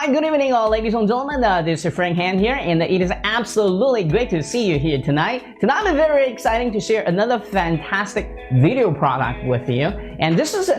Hi, good evening all ladies and gentlemen, this is Frank Han here, and it is absolutely great to see you here tonight. Tonight I'm very exciting to share another fantastic video product with you, and this is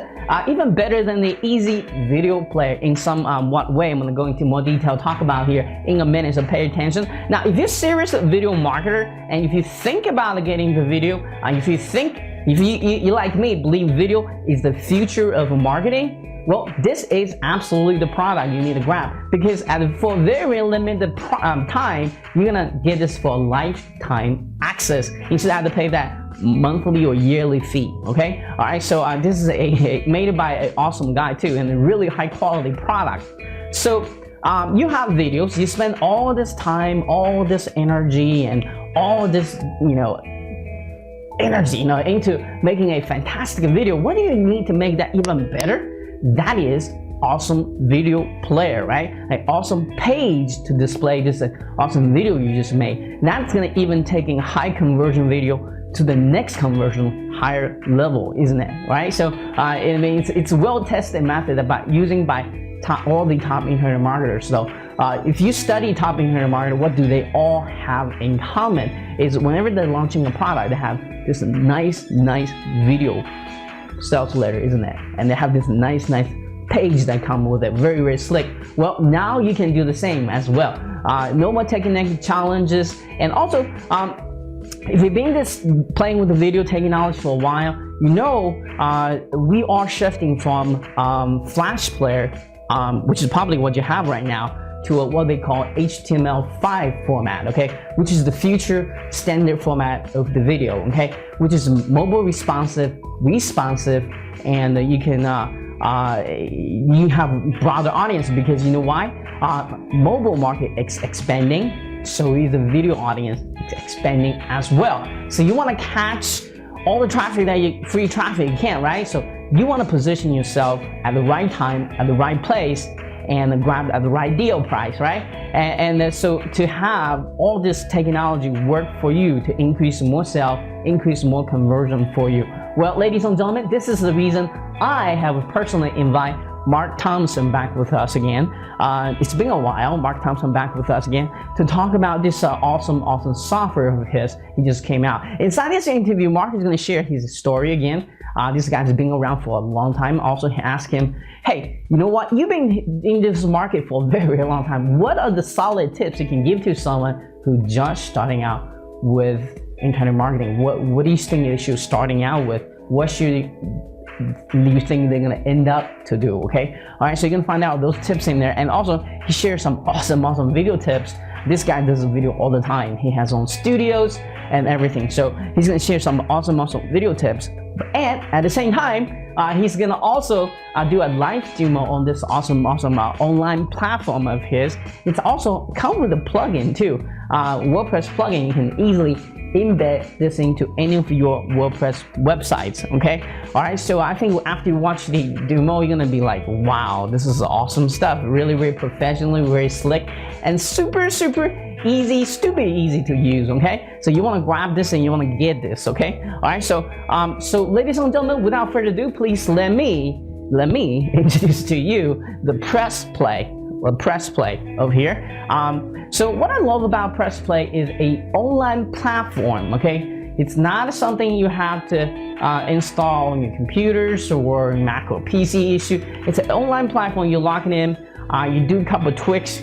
even better than the easy video player in some what way I'm going to go into more detail, talk about here in a minute, so pay attention. Now, if you're a serious video marketer, and if you think about getting the video, if you like me, believe video is the future of marketing, well, this is absolutely the product you need to grab, because for very limited time, you're gonna get this for lifetime access instead of having to pay that monthly or yearly fee. Okay, all right. So this is made by an awesome guy too, and a really high quality product. So you have videos, you spend all this time, all this energy, and all this energy into making a fantastic video. What do you need to make that even better? That is awesome video player, right? An awesome page to display this awesome video you just made. That's gonna even taking high conversion video to the next conversion higher level, isn't it? Right? So it means it's a well-tested method about using by all the top internet marketers. So if you study top internet marketers, what do they all have in common? Is whenever they're launching a product, they have this nice video sales letter, isn't it? And they have this nice page that come with it, very slick. Well, now you can do the same as well. No more technical challenges, and also if you've been playing with the video technology for a while, we are shifting from Flash player, which is probably what you have right now, to what they call HTML5 format, okay, which is the future standard format of the video, okay, which is mobile responsive, and you can you have broader audience, because you know why? Mobile market is expanding, so is the video audience expanding as well. So you want to catch all the traffic free traffic you can, right? So you want to position yourself at the right time, at the right place, and grab at the right deal price, right? And so to have all this technology work for you to increase more sales, increase more conversion for you. Well, ladies and gentlemen, this is the reason I have personally invited Mark Thompson back with us again. It's been a while. Mark Thompson back with us again to talk about this awesome software of his. He just came out. Inside this interview, Mark is going to share his story again. This guy's been around for a long time. Also, ask him, hey, you know what? You've been in this market for a very long time. What are the solid tips you can give to someone who just starting out with internet marketing? What do you think they should starting out with? What should you think they're gonna end up to do? Okay, all right. So you're gonna find out those tips in there, and also he shares some awesome video tips. This guy does a video all the time. He has own studios and everything. So he's gonna share some awesome video tips. And at the same time, he's gonna also do a live demo on this awesome online platform of his. It's also come with a plugin too, WordPress plugin. You can easily embed this into any of your WordPress websites. Okay, all right. So I think after you watch the demo, you're gonna be like, wow, this is awesome stuff. Really professional, very slick, and super easy, stupid easy to use. Okay, so you want to grab this and you want to get this. Okay, all right. So so ladies and gentlemen, without further ado, please let me introduce to you the press play over here. So what I love about press play is a online platform. Okay, it's not something you have to install on your computers or Mac or PC issue. It's an online platform. You log it in, you do a couple of tweaks,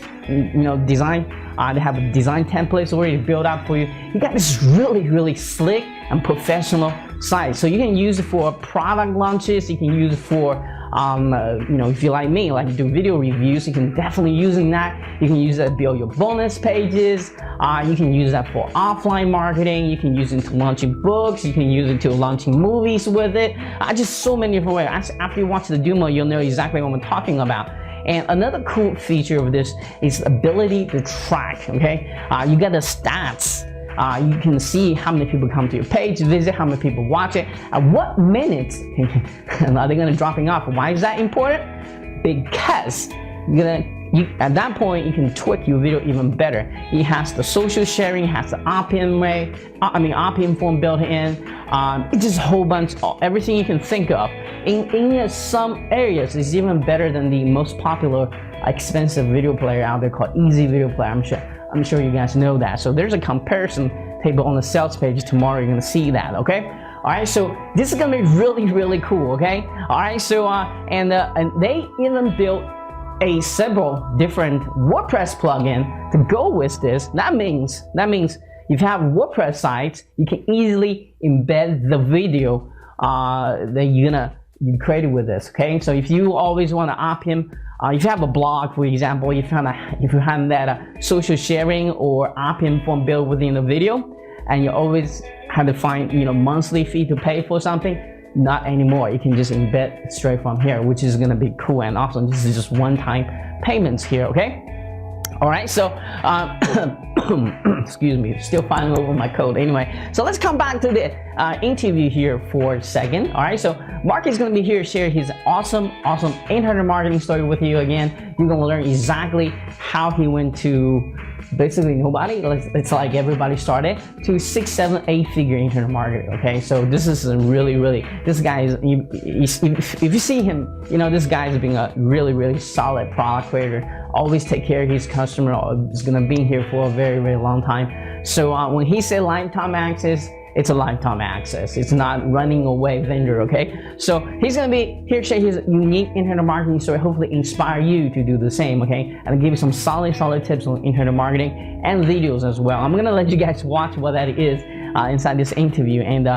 design. They have design templates already built up for you. You got this really slick and professional site. So you can use it for product launches. You can use it for if you like me, like do video reviews, you can definitely using that. You can use that to build your bonus pages. You can use that for offline marketing. You can use it to launching books. You can use it to launching movies with it. Just so many different ways. After you watch the demo, you'll know exactly what I'm talking about. And another cool feature of this is the ability to track. Okay, you got the stats. You can see how many people come to your page, visit, how many people watch it, at what minutes are they gonna dropping off. Why is that important? Because at that point you can tweak your video even better. It has the social sharing, it has the opt-in form built in. It's just a whole bunch of everything you can think of. In some areas, it's even better than the most popular expensive video player out there called Easy Video Player. I'm sure you guys know that. So there's a comparison table on the sales page. Tomorrow you're gonna see that, okay? All right, so this is gonna be really cool, okay? All right, so and they even built several different WordPress plugin to go with this. That means if you have WordPress sites, you can easily embed the video that you created with this, okay? So if you always want to opt in, if you have a blog, for example, if you have that social sharing or opt-in form built within the video, and you always have to find monthly fee to pay for something, not anymore. You can just embed straight from here, which is gonna be cool and awesome. This is just one-time payments here, okay? All right, so excuse me, still finding over my code. Anyway, so let's come back to the interview here for a second. All right, so Mark is going to be here to share his awesome 800 marketing story with you again. You're going to learn exactly how he went to basically nobody. It's like everybody started to 6, 7, 8 figure 800 marketing. Okay, so this is a really this guy is. If you see him, this guy is being a really solid product creator. Always take care of his customer. Is gonna be here for a very long time. So when he said lifetime access, it's a lifetime access. It's not running away vendor, okay? So he's gonna be here to share his unique internet marketing story, hopefully inspire you to do the same, okay? And give you some solid tips on internet marketing and videos as well. I'm gonna let you guys watch what that is inside this interview, and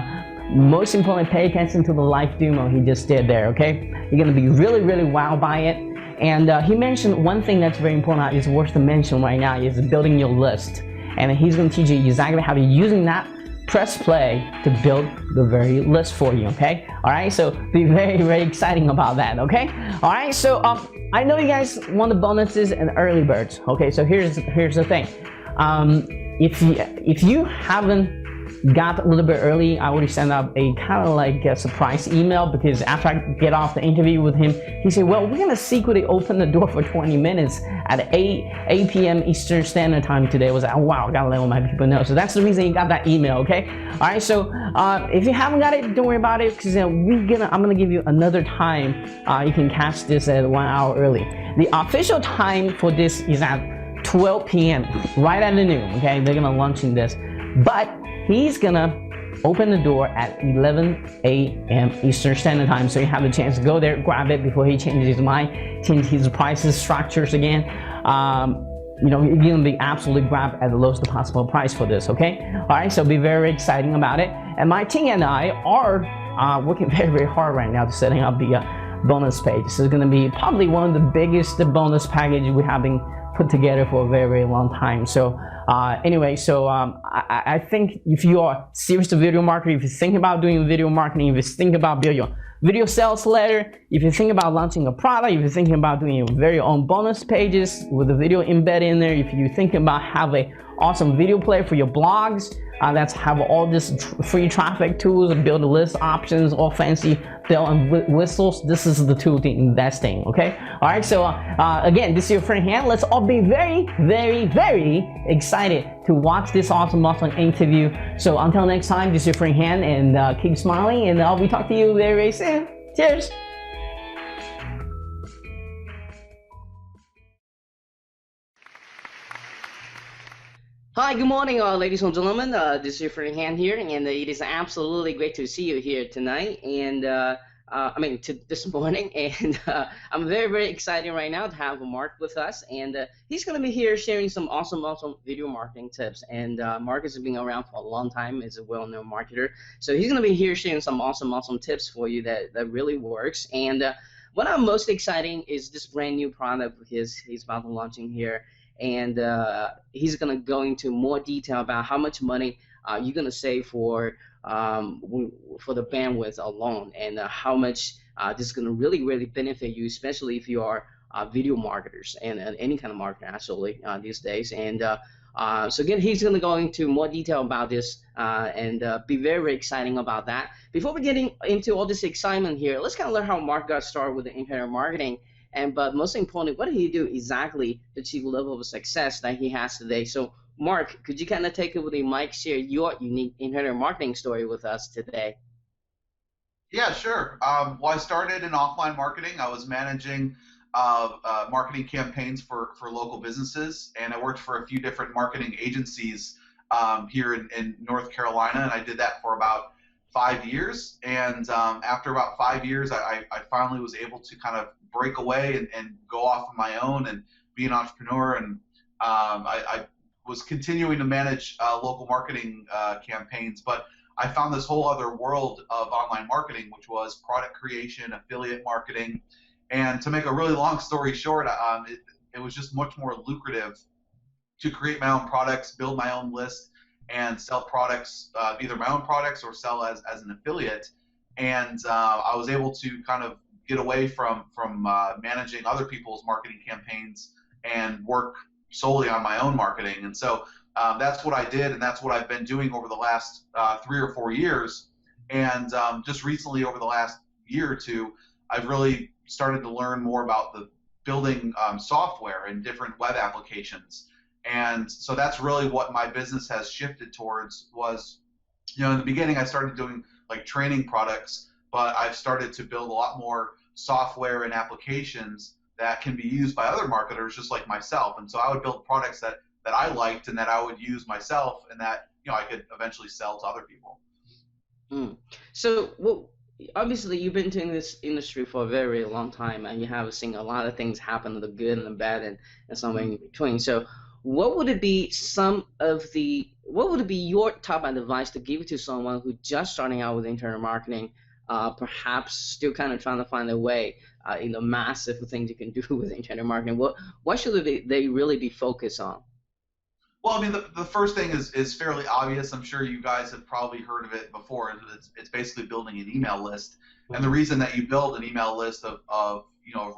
most importantly, pay attention to the live demo he just did there, okay? You're gonna be really wowed by it. And he mentioned one thing that's very important, is worth to mention right now, is building your list. And he's going to teach you exactly how to using that press play to build the very list for you, okay? All right, so be very exciting about that, okay? All right, so I know you guys want the bonuses and early birds, okay? So here's the thing. If you haven't got a little bit early, I already sent out a kind of like a surprise email, because after I get off the interview with him, he said, well, we're gonna secretly open the door for 20 minutes at 8 p.m. Eastern Standard Time today. I was like, oh, wow, I gotta let all my people know. So that's the reason you got that email, okay? All right, so if you haven't got it, don't worry about it, because I'm gonna give you another time you can catch this at 1 hour early. The official time for this is at 12 p.m. right at noon, okay? They're gonna launch in this, but he's gonna open the door at 11 a.m. Eastern Standard Time, so you have the chance to go there, grab it before he changes his mind, change his prices, structures again. You're gonna be absolutely grabbed at the lowest possible price for this, okay? All right, so be very exciting about it. And my team and I are working very hard right now to setting up the bonus page. This is gonna be probably one of the biggest bonus packages we have been put together for a very long time. So anyway, so I think if you are serious to video marketing, if you think about doing video marketing, if you think about building your video sales letter, if you think about launching a product, if you're thinking about doing your very own bonus pages with a video embedded in there, if you think about having an awesome video player for your blogs, that's have all this free traffic tools, build a list options, all fancy bell and whistles, this is the tool to invest in, okay? All right, so again, this is your friend Han. Let's all be very excited to watch this awesome interview. So until next time, this is your friend Han, and keep smiling, and I'll be talking to you very soon. Cheers. Hi, good morning, ladies and gentlemen. This is your friend Han here, and it is absolutely great to see you here tonight, and this morning. And I'm very excited right now to have Mark with us, and he's going to be here sharing some awesome video marketing tips. And Mark has been around for a long time as a well-known marketer, so he's going to be here sharing some awesome tips for you that really works. And what I'm most exciting is this brand new product he's about to launching here. And he's going to go into more detail about how much money you're going to save for the bandwidth alone, and how much this is going to really benefit you, especially if you are video marketers and any kind of marketer actually these days. And so again, he's going to go into more detail about this and be very exciting about that. Before we get into all this excitement here, let's kind of learn how Mark got started with the internet marketing. But most importantly, what did he do exactly to achieve the level of success that he has today? So, Mark, could you kind of take over the mic, share your unique internet marketing story with us today? Yeah, sure. Well, I started in offline marketing. I was managing marketing campaigns for local businesses, and I worked for a few different marketing agencies here in North Carolina, and I did that for about 5 years. And after about 5 years, I finally was able to kind of break away and go off on my own and be an entrepreneur. And I was continuing to manage local marketing campaigns, but I found this whole other world of online marketing, which was product creation, affiliate marketing. And to make a really long story short, it was just much more lucrative to create my own products, build my own list, and sell products, either my own products or sell as an affiliate. And I was able to kind of get away from managing other people's marketing campaigns and work solely on my own marketing. And so that's what I did, and that's what I've been doing over the last 3 or 4 years. And just recently, over the last year or two, I've really started to learn more about the building software and different web applications. And so that's really what my business has shifted towards. Was, in the beginning I started doing like training products, but I've started to build a lot more software and applications that can be used by other marketers just like myself. And so I would build products that I liked and that I would use myself, and that I could eventually sell to other people. So, well, obviously you've been in this industry for a very long time, and you have seen a lot of things happen, the good and the bad, and somewhere in between. So what would be your top advice to give to someone who's just starting out with internet marketing, perhaps still kind of trying to find a way in the massive things you can do with internet marketing? What should they really be focused on? Well, I mean, the first thing is fairly obvious. I'm sure you guys have probably heard of it before. It's basically building an email list. And the reason that you build an email list of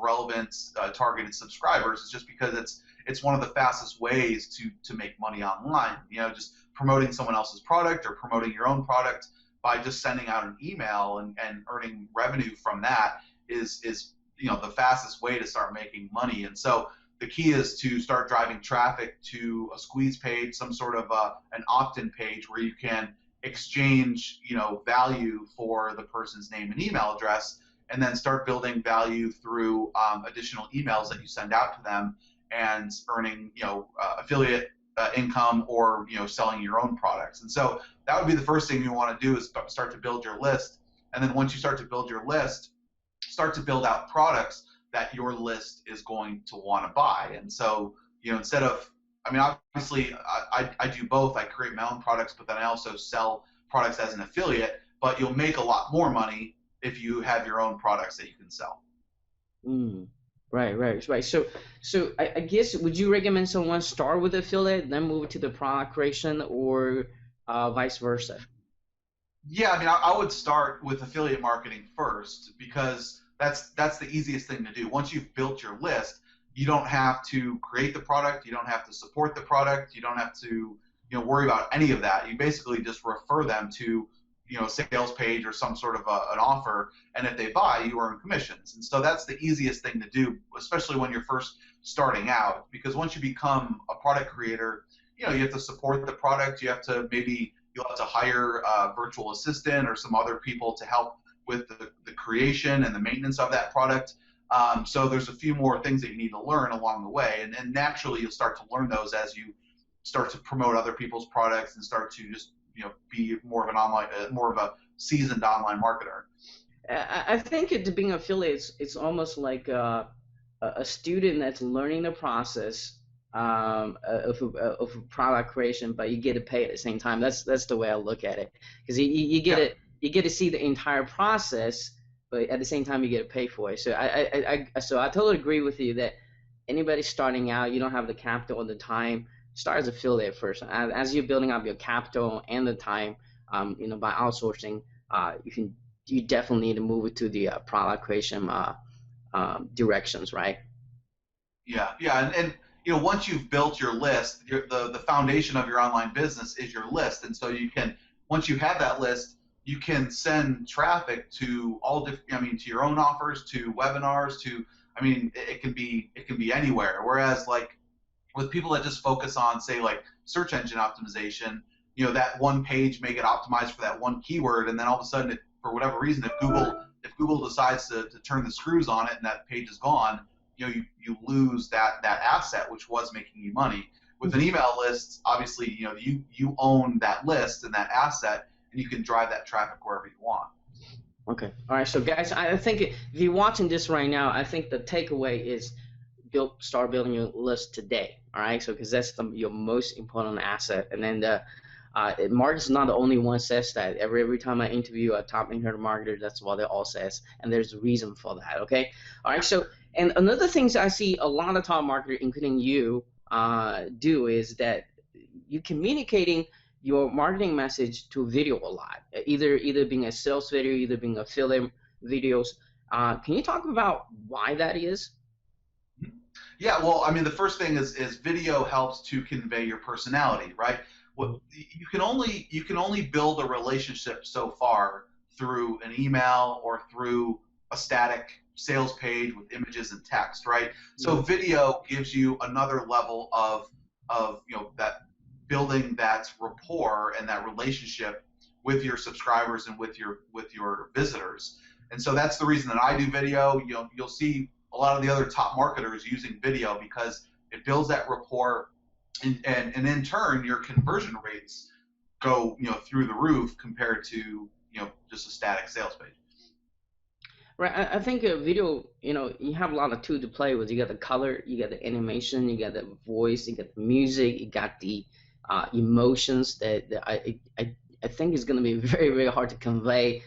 relevant targeted subscribers is just because it's one of the fastest ways to make money online. Just promoting someone else's product or promoting your own product by just sending out an email and earning revenue from that is the fastest way to start making money. And so the key is to start driving traffic to a squeeze page, some sort of an opt-in page where you can exchange value for the person's name and email address, and then start building value through additional emails that you send out to them, and earning affiliate income, or selling your own products. And so that would be the first thing you want to do, is start to build your list. And then once you start to build your list, start to build out products that your list is going to want to buy. And so instead of, obviously I do both. I create my own products, but then I also sell products as an affiliate. But you'll make a lot more money if you have your own products that you can sell. Right. So I guess, would you recommend someone start with affiliate, then move to the product creation, or vice versa? Yeah, I would start with affiliate marketing first, because that's the easiest thing to do. Once you've built your list, you don't have to create the product, you don't have to support the product, you don't have to worry about any of that. You basically just refer them to a sales page or some sort of an offer, and if they buy, you earn commissions. And so that's the easiest thing to do, especially when you're first starting out, because once you become a product creator, you have to support the product. You'll have to hire a virtual assistant or some other people to help with the creation and the maintenance of that product. So there's a few more things that you need to learn along the way, and naturally you'll start to learn those as you start to promote other people's products and start to just be more of a seasoned online marketer. I think being affiliates, it's almost like a student that's learning the process of product creation, but you get to pay at the same time. That's the way I look at it, because you get to see the entire process, but at the same time you get to pay for it. So I totally agree with you that anybody starting out, you don't have the capital and the time, start as affiliate first. As you're building up your capital and the time, by outsourcing, you definitely need to move it to the product creation directions, right? Yeah, and once you've built your list, the foundation of your online business is your list, and so once you have that list, you can send traffic to all different, to your own offers, to webinars, it can be anywhere. Whereas like with people that just focus on, say, like search engine optimization, that one page may get optimized for that one keyword, and then all of a sudden, for whatever reason, if Google decides to turn the screws on it and that page is gone, you lose that asset which was making you money. With an email list, obviously, you own that list and that asset, and you can drive that traffic wherever you want. Okay. All right. So guys, I think if you're watching this right now, I think the takeaway is start building your list today. All right. So because that's your most important asset. And then Mark is not the only one says that. Every time I interview a top internet marketer, that's what they all says, and there's a reason for that. Okay. All right. So and another things I see a lot of top marketers, including you, do is that you communicating your marketing message to video a lot, either being a sales video, either being affiliate videos. Can you talk about why that is? Yeah, well, I mean, the first thing is video helps to convey your personality, right? What you can only build a relationship so far through an email or through a static sales page with images and text, right? So video gives you another level of that building that rapport and that relationship with your subscribers and with your visitors. And so that's the reason that I do video. You'll see a lot of the other top marketers using video because it builds that rapport, and in turn your conversion rates go through the roof compared to just a static sales page. Right, I think a video, you have a lot of tools to play with. You got the color, you got the animation, you got the voice, you got the music, you got the emotions that I think is going to be very, very hard to convey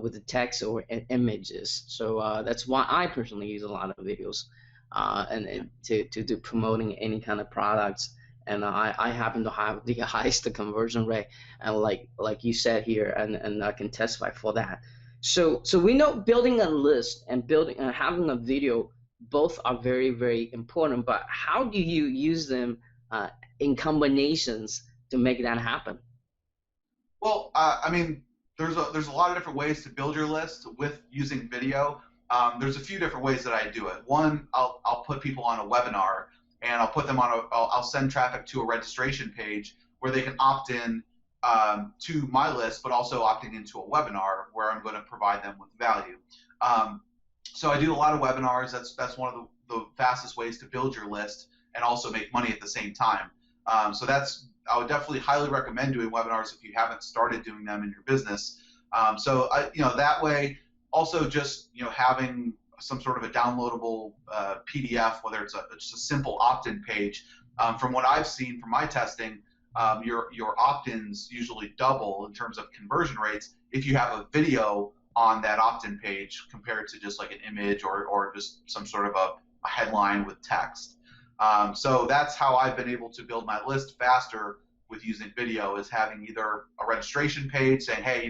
with the text or images. So that's why I personally use a lot of videos and to do promoting any kind of products. And I happen to have the highest conversion rate, and like you said here, and I can testify for that. So we know building a list and having a video both are very, very important. But how do you use them in combinations to make that happen? Well, I mean, there's a lot of different ways to build your list with using video. There's a few different ways that I do it. One, I'll put people on a webinar, and I'll put them on I'll send traffic to a registration page where they can opt in to my list, but also opting into a webinar where I'm going to provide them with value. So I do a lot of webinars. That's one of the fastest ways to build your list and also make money at the same time. So I would definitely highly recommend doing webinars if you haven't started doing them in your business. So that way, also just having some sort of a downloadable PDF, whether it's just a simple opt-in page. From what I've seen from my testing, your opt-ins usually double in terms of conversion rates if you have a video on that opt-in page compared to just like an image or just some sort of a headline with text. So that's how I've been able to build my list faster with using video, is having either a registration page saying, hey,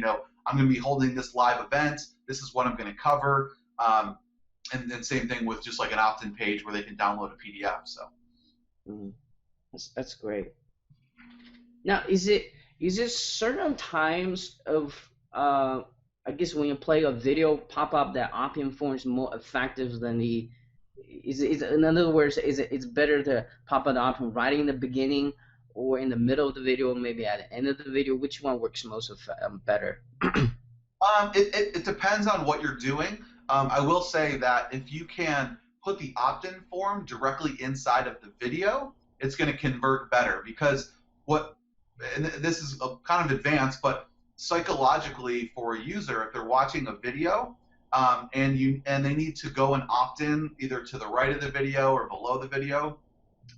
I'm going to be holding this live event. This is what I'm going to cover. And then same thing with just like an opt-in page where they can download a PDF. So that's great. Now, is it certain times of I guess when you play a video pop up that opt-in form is more effective than the in other words, it's better to pop up the opt-in right in the beginning or in the middle of the video, maybe at the end of the video? Which one works most better? It depends on what you're doing. I will say that if you can put the opt-in form directly inside of the video, it's going to convert better, because and this is kind of advanced, but psychologically for a user, if they're watching a video and they need to go and opt in either to the right of the video or below the video,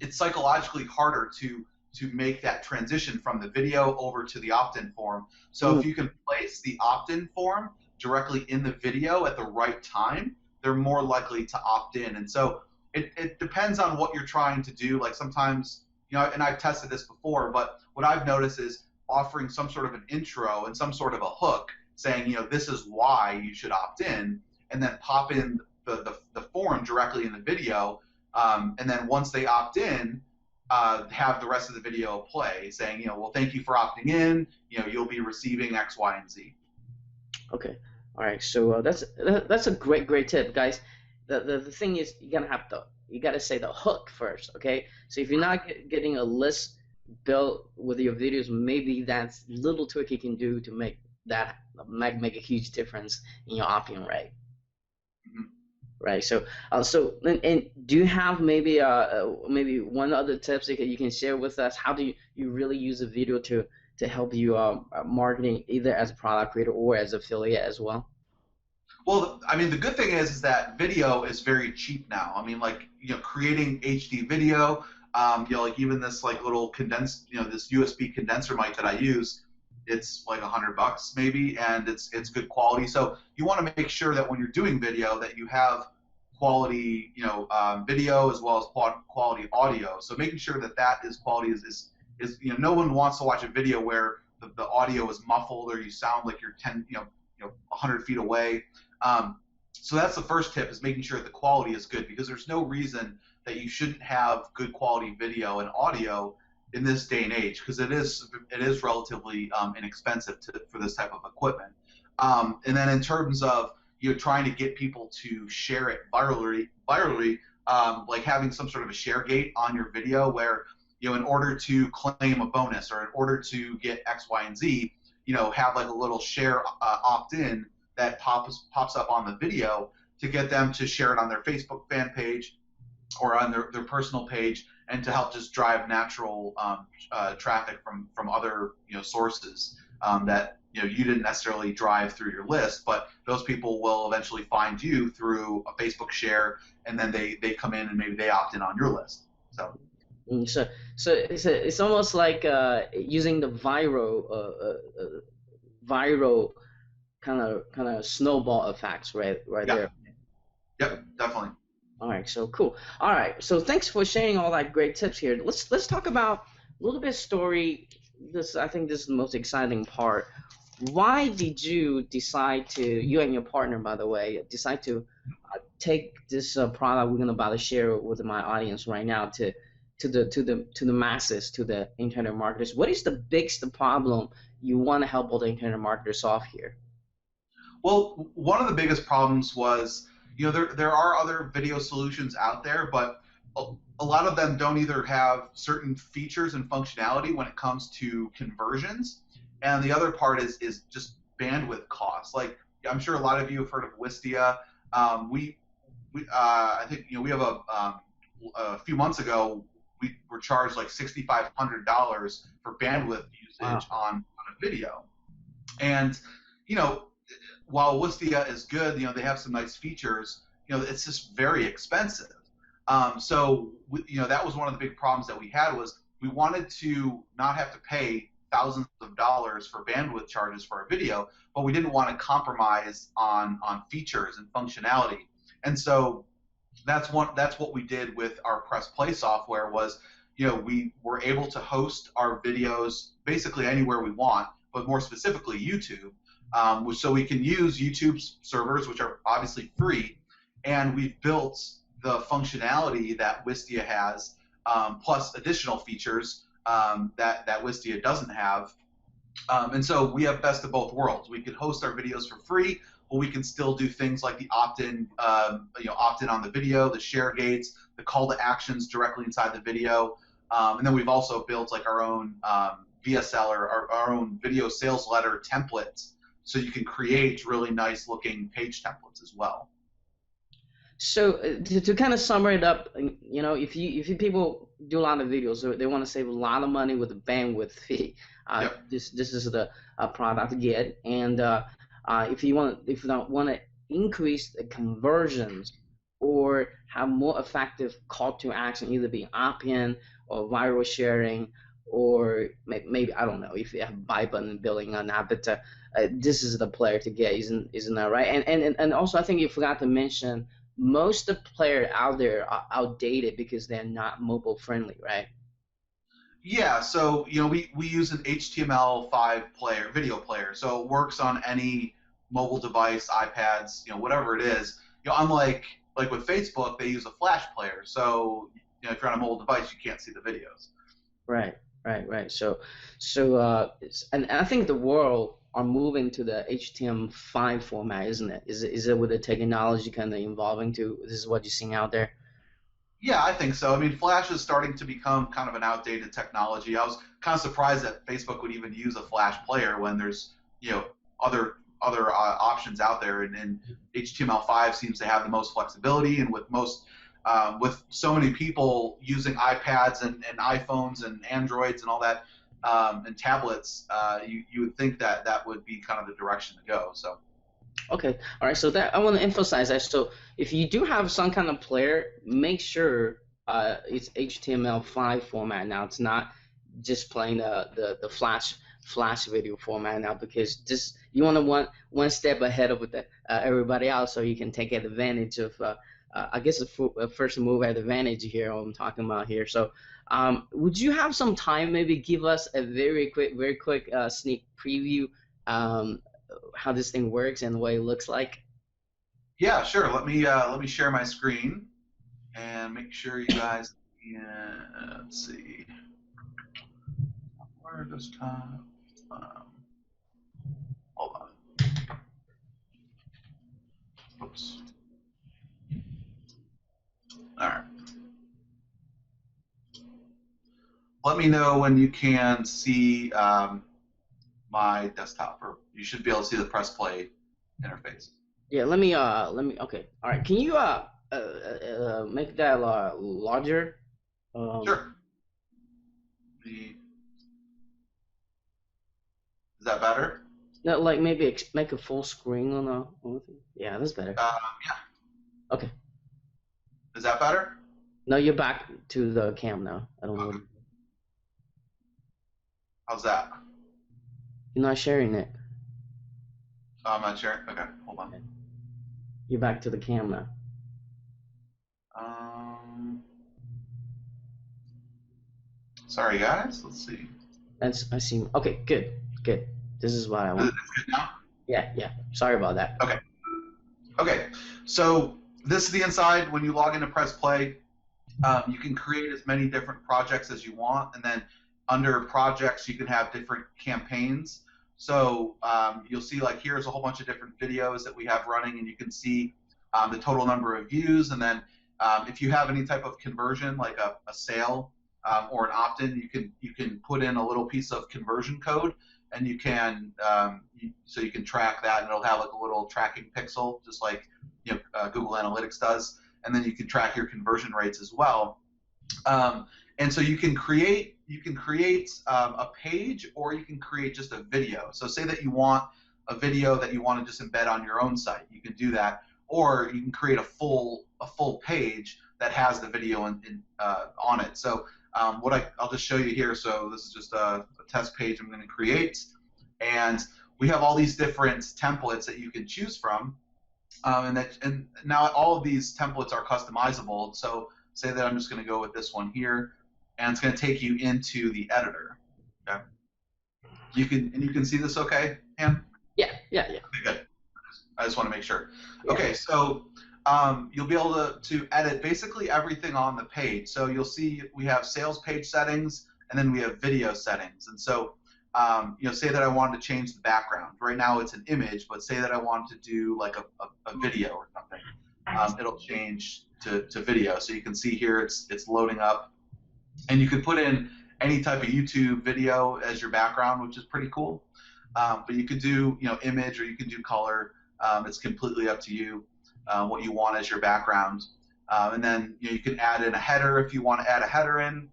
it's psychologically harder to make that transition from the video over to the opt-in form. So if you can place the opt-in form directly in the video at the right time, they're more likely to opt in. And so it depends on what you're trying to do. Like sometimes, and I've tested this before, but what I've noticed is offering some sort of an intro and some sort of a hook saying, this is why you should opt in, and then pop in the form directly in the video. And then once they opt in, have the rest of the video play saying, well, thank you for opting in. You'll be receiving X, Y, and Z. Okay. All right. So that's a great tip, guys. The thing is, you gotta say the hook first. Okay. So if you're not getting a list built with your videos, maybe that's little trick you can do to make a huge difference in your opt-in rate. right. And do you have maybe one other tips that you can share with us? How do you really use a video to help you marketing either as a product creator or as affiliate as well? Well, I mean, the good thing is that video is very cheap now. I mean, like, creating HD video, like even this like little condensed, this USB condenser mic that I use, it's like $100 maybe, and it's good quality. So you want to make sure that when you're doing video that you have quality, video as well as quality audio. So making sure that that is quality is no one wants to watch a video where the audio is muffled or you sound like you're 100 feet away. So that's the first tip, is making sure that the quality is good, because there's no reason that you shouldn't have good quality video and audio in this day and age, because it is relatively inexpensive for this type of equipment. And then in terms of trying to get people to share it virally, like having some sort of a share gate on your video where in order to claim a bonus or in order to get X, Y, and Z, have like a little share opt-in that pops up on the video to get them to share it on their Facebook fan page or on their personal page, and to help just drive natural traffic from other sources that you didn't necessarily drive through your list, but those people will eventually find you through a Facebook share, and then they come in and maybe they opt in on your list. So. So it's almost like using the viral kind of snowball effects, right Yeah. there. Yep, definitely. All right, so cool. All right, so thanks for sharing all that great tips here. Let's talk about a little bit story. I think this is the most exciting part. Why did you decide to, you and your partner, by the way, decide to take this product we're gonna about to share with my audience right now to the masses, to the internet marketers? What is the biggest problem you want to help all the internet marketers solve here? Well, one of the biggest problems was, there are other video solutions out there, but a lot of them don't either have certain features and functionality when it comes to conversions, and the other part is just bandwidth costs. Like, I'm sure a lot of you have heard of Wistia. I think we have a few months ago we were charged like $6,500 for bandwidth usage Wow. on a video, and you know while Wistia is good, they have some nice features. It's just very expensive. That was one of the big problems that we had, was we wanted to not have to pay thousands of dollars for bandwidth charges for our video, but we didn't want to compromise on features and functionality. And so that's what we did with our Press Play software. Was we were able to host our videos basically anywhere we want, but more specifically YouTube. So we can use YouTube's servers, which are obviously free, and we've built the functionality that Wistia has, plus additional features that Wistia doesn't have. And so we have best of both worlds. We can host our videos for free, but we can still do things like the opt-in, opt-in on the video, the share gates, the call to actions directly inside the video. And then we've also built like our own VSL, or our own video sales letter templates, so you can create really nice looking page templates as well. So to kind of sum it up, if you people do a lot of videos, so they want to save a lot of money with the bandwidth fee. Yep. This is the product to get, and if you don't want to increase the conversions or have more effective call to action, either be opt-in or viral sharing, or maybe, I don't know if you have buy button billing or not, but this is the player to get, isn't that right? And also, I think you forgot to mention, most of the players out there are outdated because they're not mobile friendly, right? Yeah, so we use an HTML5 video player, so it works on any mobile device, iPads, whatever it is. Unlike with Facebook, they use a Flash player, so if you're on a mobile device, you can't see the videos. Right. And I think the world are moving to the HTML5 format, isn't it? Is it with the technology kind of evolving to, this is what you're seeing out there? Yeah, I think so. I mean, Flash is starting to become kind of an outdated technology. I was kind of surprised that Facebook would even use a Flash player when there's other other options out there, and HTML5 seems to have the most flexibility, and with so many people using iPads and iPhones and Androids and all that, and tablets, you would think that that would be kind of the direction to go. So. Okay, all right. So that I want to emphasize that. So if you do have some kind of player, make sure it's HTML5 format now. It's not just playing the Flash video format now, because just you want to one step ahead of everybody else, so you can take advantage of I guess the first move advantage here I'm talking about here. So would you have some time, maybe give us a very quick sneak preview how this thing works and what it looks like? Yeah, sure. Let me share my screen and make sure you guys can. Let's see. Where does time? Hold on. Oops. All right. Let me know when you can see my desktop, or you should be able to see the press play interface. Yeah, let me okay. All right. Can you make that larger? Sure. Is that better? No, like maybe make a full screen on the thing. Yeah, that's better. Yeah. Okay. Is that better? No, you're back to the cam now. I don't know. Okay. How's that? You're not sharing it. Oh, I'm not sharing. Okay, hold on. You're back to the cam now. Sorry, guys. Let's see. I see. Okay, good. This is what I want. Is it good now? Yeah. Sorry about that. Okay. So this is the inside. When you log into Press Play, you can create as many different projects as you want, and then under projects you can have different campaigns. So you'll see, like, here's a whole bunch of different videos that we have running, and you can see the total number of views, and then if you have any type of conversion, like a sale or an opt-in, you can put in a little piece of conversion code, and you can so you can track that, and it'll have like a little tracking pixel, just like Google Analytics does, and then you can track your conversion rates as well. And so you can create a page, or you can create just a video. So say that you want a video that you want to just embed on your own site, you can do that, or you can create a full page that has the video on it. So I'll just show you here. So this is just a test page I'm going to create, and we have all these different templates that you can choose from, and now all of these templates are customizable. So say that I'm just going to go with this one here, and it's going to take you into the editor. Okay. You can see this, okay, Han? Yeah. Okay, good. I just want to make sure. Yeah. Okay, so you'll be able to edit basically everything on the page. So you'll see we have sales page settings, and then we have video settings. And so say that I wanted to change the background. Right now it's an image, but say that I wanted to do like a video or something. It'll change to video. So you can see here it's loading up, and you can put in any type of YouTube video as your background, which is pretty cool. But you could do image, or you can do color. It's completely up to you what you want as your background. And then you can add in a header if you want to add a header in.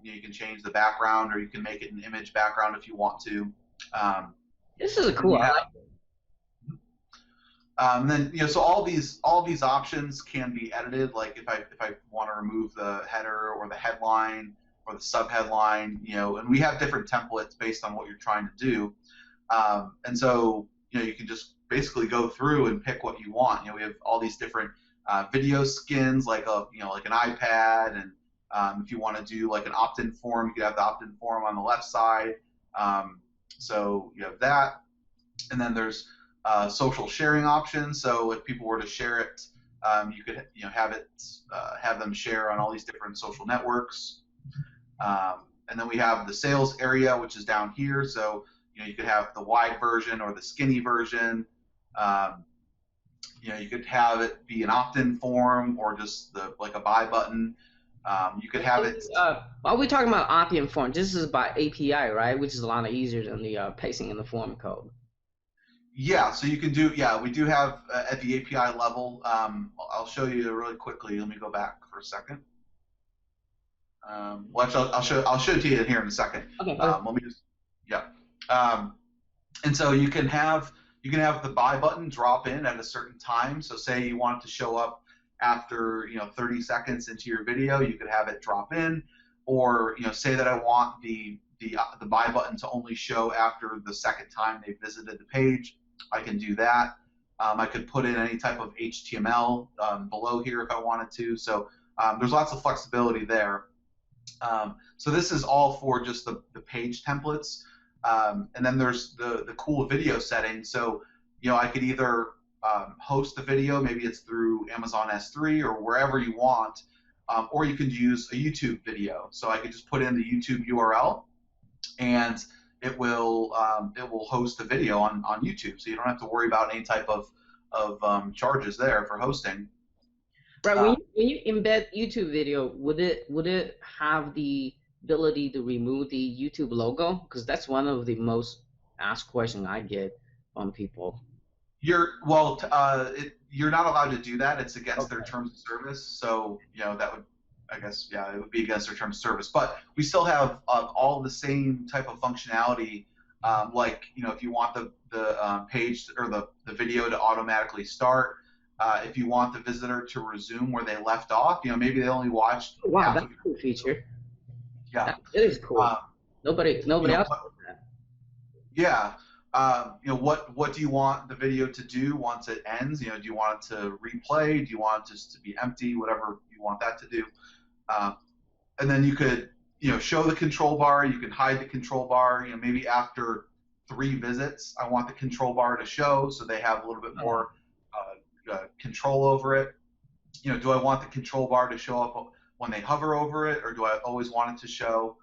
You can change the background, or you can make it an image background if you want to. This is cool. Then so all these options can be edited. Like if I want to remove the header or the headline or the subheadline, and we have different templates based on what you're trying to do. And so you can just basically go through and pick what you want. We have all these different video skins, like like an iPad, and if you want to do like an opt-in form, you could have the opt-in form on the left side. So you have that, and then there's social sharing options. So if people were to share it, you could have them share on all these different social networks. And then we have the sales area, which is down here. So you could have the wide version or the skinny version. You could have it be an opt-in form, or just like a buy button. You could have it. While we're talking about opt-in form, this is by API, right? Which is a lot easier than the pasting in the form code. Yeah, so you can do, yeah, we do have at the API level. I'll show you really quickly. Let me go back for a second. Well, actually, I'll show it to you here in a second. Okay. Okay. Let me just, yeah. Um, and so you can have the buy button drop in at a certain time. So say you want it to show up after 30 seconds into your video, you could have it drop in, or say that I want the buy button to only show after the second time they visited the page. I can do that. I could put in any type of HTML below here if I wanted to. So there's lots of flexibility there. So this is all for just the page templates. And then there's the cool video settings. So I could either host the video, maybe it's through Amazon S3 or wherever you want, or you can use a YouTube video. So I could just put in the YouTube URL, and it will host the video on YouTube. So you don't have to worry about any type of charges there for hosting. Right. When you embed YouTube video, would it have the ability to remove the YouTube logo? Because that's one of the most asked questions I get from people. You're not allowed to do that. It's against their terms of service. So that would, I guess, yeah, it would be against their terms of service. But we still have all the same type of functionality. Like if you want the page or the video to automatically start. If you want the visitor to resume where they left off, maybe they only watched. Oh, wow, that's a cool feature. Yeah, it is cool. Nobody else does that. Yeah. What do you want the video to do once it ends? Do you want it to replay? Do you want it just to be empty? Whatever you want that to do. And then you could, show the control bar. You can hide the control bar. Maybe after 3 visits, I want the control bar to show, so they have a little bit more control over it. Do I want the control bar to show up when they hover over it, or do I always want it to show?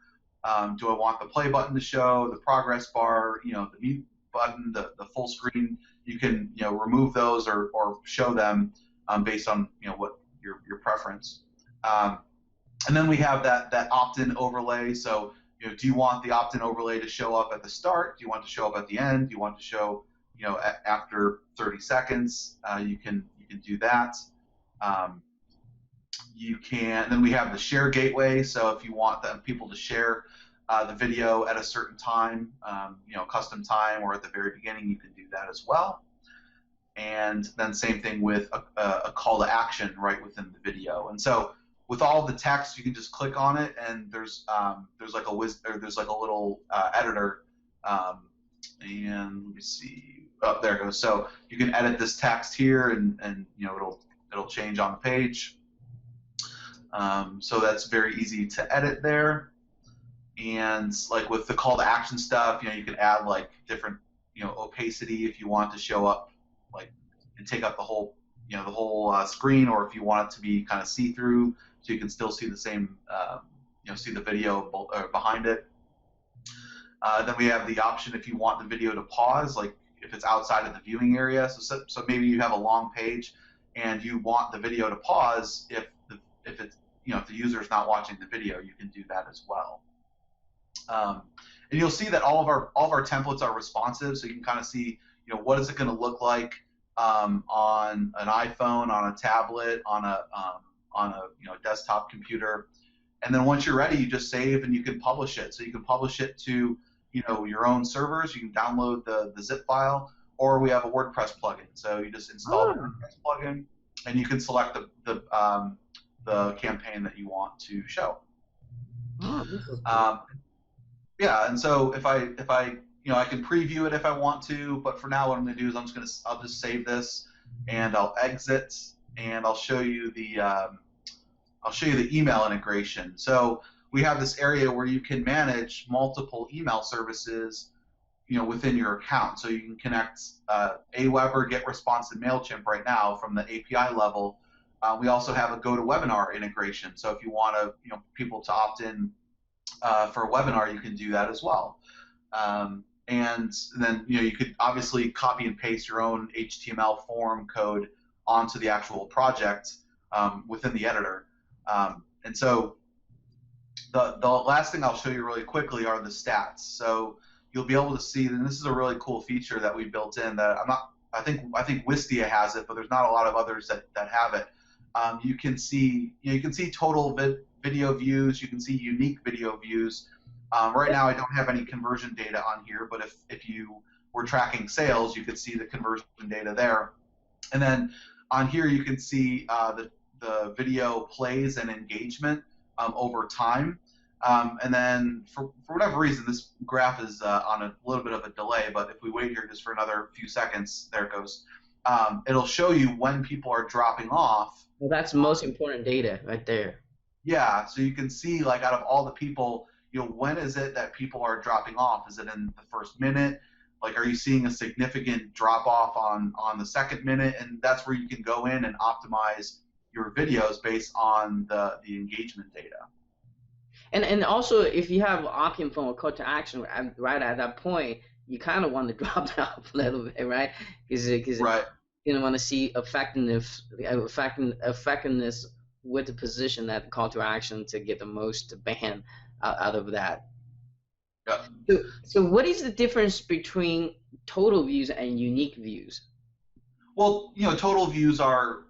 Do I want the play button to show, the progress bar, the mute button, the full screen? You can remove those or show them based on what your preference. And then we have that opt-in overlay. So do you want the opt-in overlay to show up at the start? Do you want it to show up at the end? Do you want it to show after 30 seconds? You can do that. Then we have the share gateway. So if you want people to share the video at a certain time, custom time, or at the very beginning, you can do that as well. And then same thing with a call to action right within the video. And so with all the text, you can just click on it, and there's like a little editor. And let me see. Oh, there it goes. So you can edit this text here, and it'll change on the page. So that's very easy to edit there. And like with the call to action stuff, you can add like different opacity if you want to show up and take up the whole screen, or if you want it to be kind of see-through, so you can still see the same see the video behind it. Then we have the option if you want the video to pause, like if it's outside of the viewing area. So maybe you have a long page and you want the video to pause if the user is not watching the video, you can do that as well. And you'll see that all of our templates are responsive, so you can kind of see what is it going to look like on an iPhone, on a tablet, on a desktop computer. And then once you're ready, you just save and you can publish it. So you can publish it to your own servers. You can download the zip file, or we have a WordPress plugin. So you just install the WordPress plugin, and you can select the campaign that you want to show. Yeah, and so if I I can preview it if I want to, but for now what I'm going to do is I'll just save this, and I'll exit, and I'll show you the email integration. So we have this area where you can manage multiple email services within your account. So you can connect Aweber, GetResponse, and MailChimp right now from the API level. We also have a GoToWebinar integration. So if you want people to opt in for a webinar, you can do that as well. And then you could obviously copy and paste your own HTML form code onto the actual project within the editor. And so the last thing I'll show you really quickly are the stats. So you'll be able to see, and this is a really cool feature that we built in that I'm not, I think Wistia has it, but there's not a lot of others that have it. You can see, you can see total video views, you can see unique video views. Right now I don't have any conversion data on here, but if you were tracking sales, you could see the conversion data there. And then on here you can see the video plays and engagement over time. And then for whatever reason, this graph is on a little bit of a delay, but if we wait here just for another few seconds, there it goes. It'll show you when people are dropping off. Well, that's the most important data right there. Yeah, so you can see, like, out of all the people, when is it that people are dropping off? Is it in the first minute? Like, are you seeing a significant drop off on the second minute? And that's where you can go in and optimize your videos based on the engagement data. And also, if you have option from a call to action right at that point, you kind of want to drop it off a little bit, right? Because right. You want to see effectiveness with the position at the call to action to get the most bang out of that. Yeah. So what is the difference between total views and unique views? Well, total views are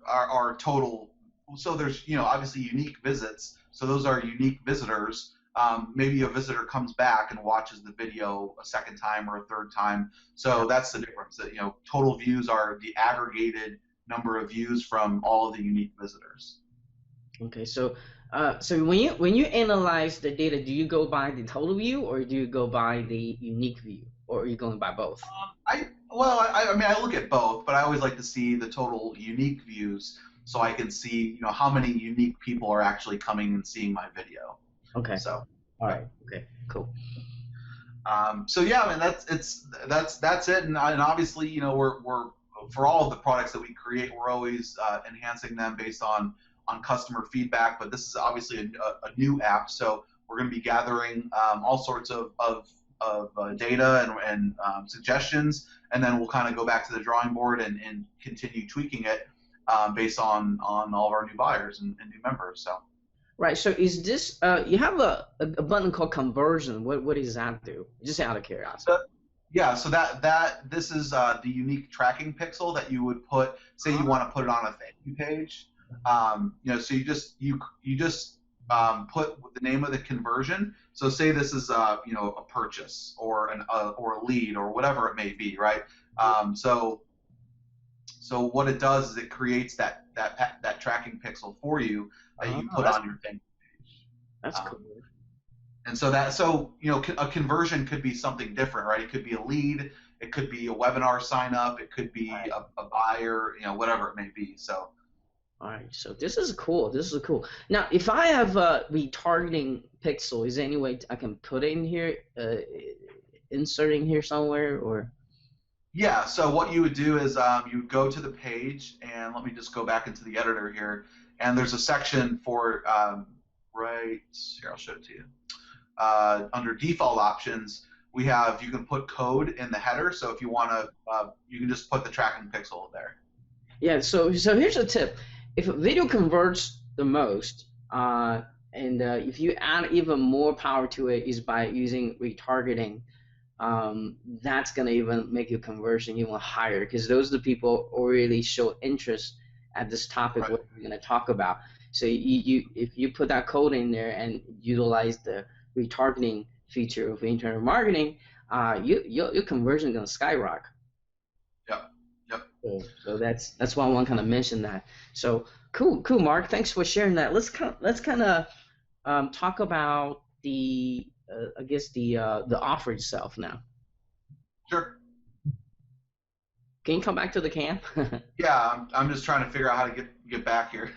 total. So there's, obviously unique visits. So those are unique visitors. Maybe a visitor comes back and watches the video a second time or a third time. So that's the difference. That, total views are the aggregated number of views from all of the unique visitors. Okay, so when you analyze the data, do you go by the total view or do you go by the unique view, or are you going by both? I mean, I look at both, but I always like to see the total unique views so I can see, how many unique people are actually coming and seeing my video. Okay. So. All right. Okay. Cool. So yeah, I mean that's it, and obviously, we're for all of the products that we create, we're always enhancing them based on customer feedback. But this is obviously a new app, so we're going to be gathering all sorts of data and suggestions, and then we'll kind of go back to the drawing board and continue tweaking it based on all of our new buyers and new members. So. Right. So is this you have a button called conversion? What does that do? Just out of curiosity. Yeah. So this is the unique tracking pixel that you would put. Say you want to put it on a thank you page. So you just put the name of the conversion. So say this is a purchase or a lead or whatever it may be, right? So what it does is it creates that tracking pixel for you that you put on your thank you page. That's cool. And so a conversion could be something different, right? It could be a lead, it could be a webinar sign up, it could be a buyer, whatever it may be. So. All right, so this is cool. This is cool. Now, if I have a retargeting pixel, is there any way I can put it in here, inserting here somewhere, or? Yeah. So what you would do is you would go to the page, and let me just go back into the editor here, and there's a section for right here. I'll show it to you. Under default options, you can put code in the header. So if you want to, you can just put the tracking pixel there. Yeah. So here's a tip. If a video converts the most, and if you add even more power to it, is by using retargeting. That's gonna even make your conversion even higher, because those are the people who really show interest at this topic what we're gonna talk about. So if you put that code in there and utilize the retargeting feature of internet marketing, your conversion is gonna skyrocket. Yep. So that's why I want to kind of mention that. So cool, Mark. Thanks for sharing that. Let's kind of talk about the I guess the offer itself now. Sure. Can you come back to the cam? Yeah, I'm just trying to figure out how to get back here.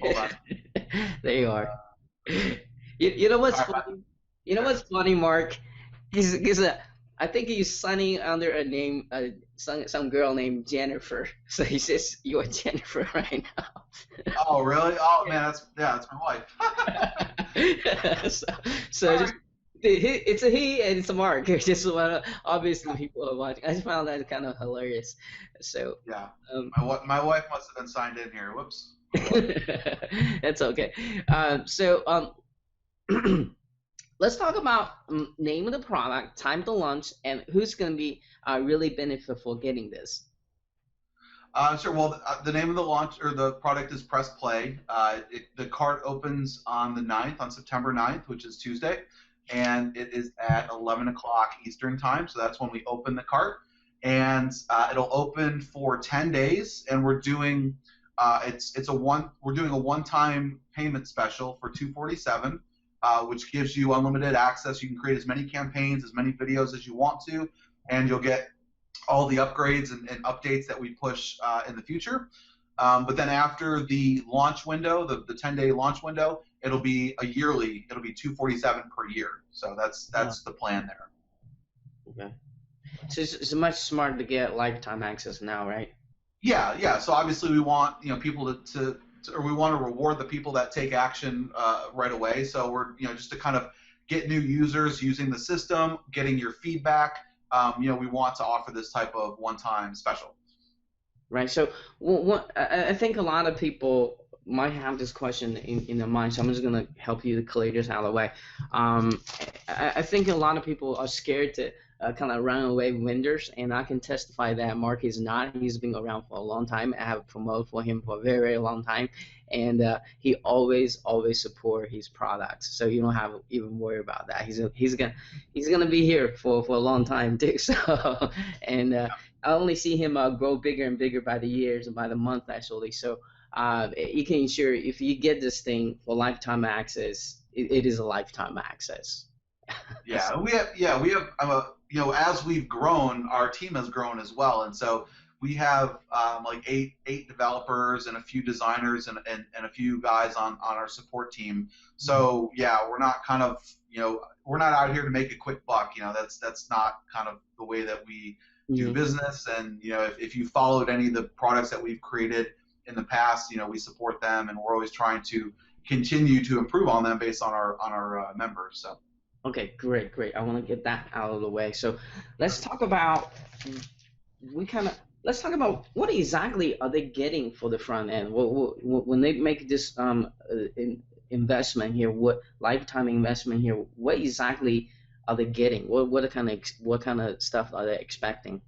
Hold on. There you are. You know what's funny? You know what's funny, Mark? He's I think he's signing under a name, some girl named Jennifer. So he says you're Jennifer right now. Oh really? Oh man, that's my wife. so just, it's a he and it's a Mark. Just obviously people are watching. I just found that kind of hilarious. So yeah, my wife must have been signed in here. Whoops. That's okay. let's talk about name of the product, time to launch, and who's going to be really benefit for getting this. Sure. Well, the name of the launch or the product is Press Play. The cart opens on the 9th, on September 9th, which is Tuesday, and it is at 11 o'clock Eastern time. So that's when we open the cart, and it'll open for 10 days. And we're doing we're doing a one-time payment special for 247, which gives you unlimited access. You can create as many campaigns, as many videos as you want to, and you'll get all the upgrades and updates that we push in the future. But then after the launch window, the 10-day launch window, it'll be it'll be 247 per year. So that's the plan there. Okay. So it's much smarter to get lifetime access now, right? Yeah. So obviously we want people to or we want to reward the people that take action right away. So we're just to kind of get new users using the system, getting your feedback. We want to offer this type of one-time special. Right. So I think a lot of people might have this question in their mind, so I'm just going to help you to clear this out of the way. I think a lot of people are scared to kind of run away vendors, and I can testify that Mark is not. He's been around for a long time. I have promoted for him for a very, very long time, and he always support his products. So you don't have to even worry about that. He's gonna be here for a long time too. So and I only see him grow bigger and bigger by the years and by the month actually. So you can ensure if you get this thing for lifetime access, it is a lifetime access. We have as we've grown, our team has grown as well, and so we have like eight developers and a few designers and a few guys on our support team. So we're not we're not out here to make a quick buck. That's not kind of the way that we do business. And if you followed any of the products that we've created in the past, we support them, and we're always trying to continue to improve on them based on our members. So. Okay, great. I want to get that out of the way. So let's talk about let's talk about what exactly are they getting for the front end. When they make this investment here, what lifetime investment here, what exactly are they getting? What kind of stuff are they expecting?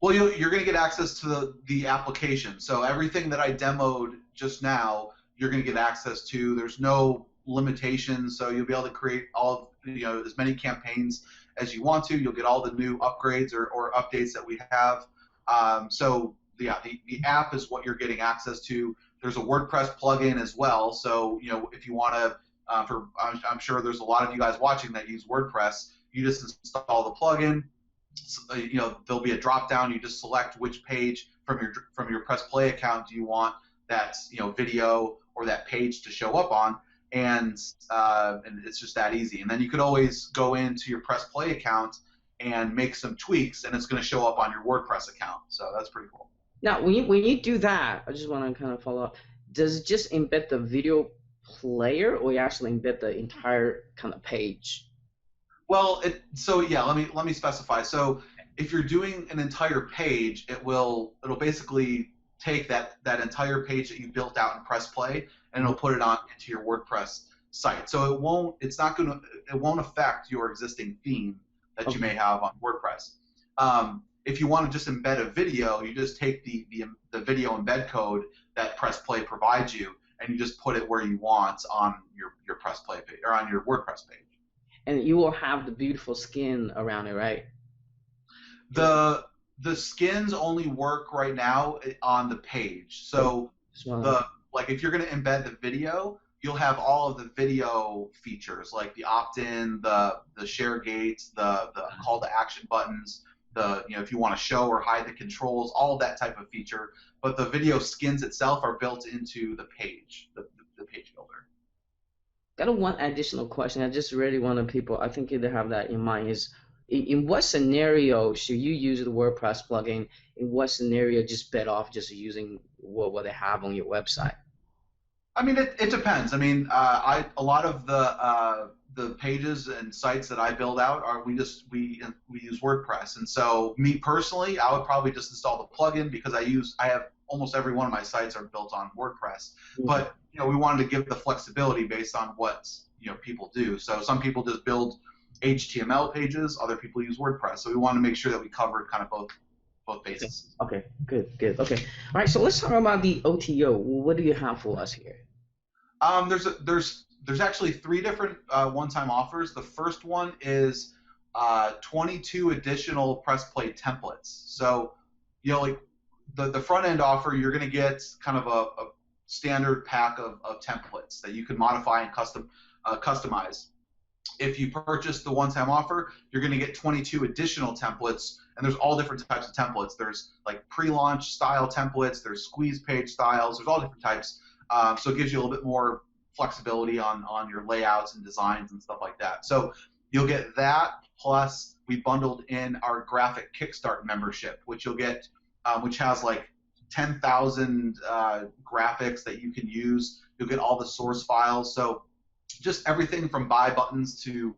Well, you're going to get access to the application. So everything that I demoed just now, you're going to get access to. There's no limitations, so you'll be able to create as many campaigns as you want to. You'll get all the new upgrades or updates that we have. The app is what you're getting access to. There's a WordPress plugin as well. So if you want to, I'm sure there's a lot of you guys watching that use WordPress. You just install the plugin. There'll be a drop down. You just select which page from your Press Play account do you want that video or that page to show up on. And it's just that easy. And then you could always go into your Press Play account and make some tweaks, and it's going to show up on your WordPress account. So that's pretty cool. Now, when you do that, I just want to kind of follow up. Does it just embed the video player, or you actually embed the entire kind of page? Well, let me specify. So if you're doing an entire page, it'll basically take that entire page that you built out in Press Play, and it'll put it on into your WordPress site. So it won't affect your existing theme that you may have on WordPress. If you want to just embed a video, you just take the video embed code that Press Play provides you, and you just put it where you want on your Press Play page or on your WordPress page. And you will have the beautiful skin around it, right? The skins only work right now on the page. So if you're going to embed the video, you'll have all of the video features like the opt-in, the share gates, the call to action buttons, if you want to show or hide the controls, all of that type of feature. But the video skins itself are built into the page, the page builder. Got one additional question. I just really wanted people, I think you have that in mind, is in what scenario should you use the WordPress plugin? In what scenario just bet off just using what they have on your website? I mean, it depends. I mean, a lot of the pages and sites that I build out we use WordPress, and so me personally, I would probably just install the plugin because I have almost every one of my sites are built on WordPress. Mhm. But we wanted to give the flexibility based on what people do. So some people just build HTML pages, other people use WordPress. So we wanted to make sure that we covered kind of both bases. Okay, good. Okay, all right. So let's talk about the OTO. What do you have for us here? There's actually 3 different one-time offers. The first one is 22 additional press play templates. So like the front end offer, you're going to get kind of a standard pack of templates that you can modify and customize. If you purchase the one-time offer, you're going to get 22 additional templates, and there's all different types of templates. There's like pre-launch style templates, there's squeeze page styles, there's all different types. So it gives you a little bit more flexibility on your layouts and designs and stuff like that. So you'll get that, plus we bundled in our graphic Kickstart membership, which you'll get, which has like 10,000 graphics that you can use. You'll get all the source files. So just everything from buy buttons to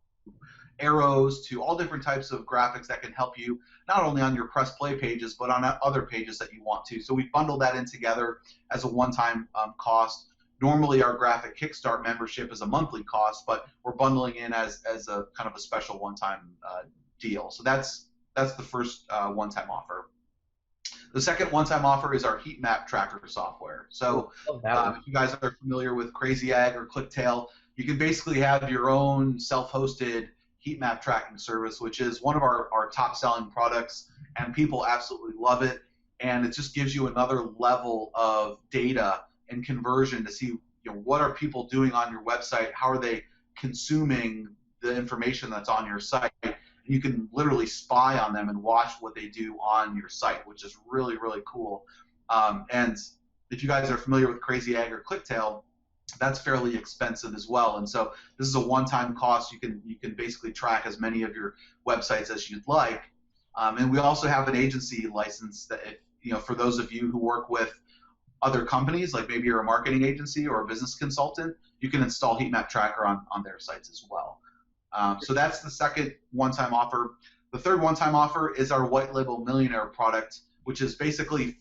arrows to all different types of graphics that can help you not only on your press play pages but on other pages that you want to. So we bundled that in together as a one-time cost. Normally our graphic Kickstart membership is a monthly cost, but we're bundling in as a kind of a special one-time deal. So that's the first one-time offer. The second one-time offer is our heat map tracker software. So if you guys are familiar with Crazy Egg or ClickTail, you can basically have your own self-hosted heat map tracking service, which is one of our top-selling products, and people absolutely love it. And it just gives you another level of data and conversion to see what are people doing on your website, how are they consuming the information that's on your site. You can literally spy on them and watch what they do on your site, which is really, really cool. And if you guys are familiar with Crazy Egg or ClickTail, that's fairly expensive as well. And so this is a one-time cost. You can basically track as many of your websites as you'd like. And we also have an agency license that, for those of you who work with other companies, like maybe you're a marketing agency or a business consultant, you can install Heat Map Tracker on their sites as well. So that's the second one-time offer. The third one-time offer is our White Label Millionaire product, which is basically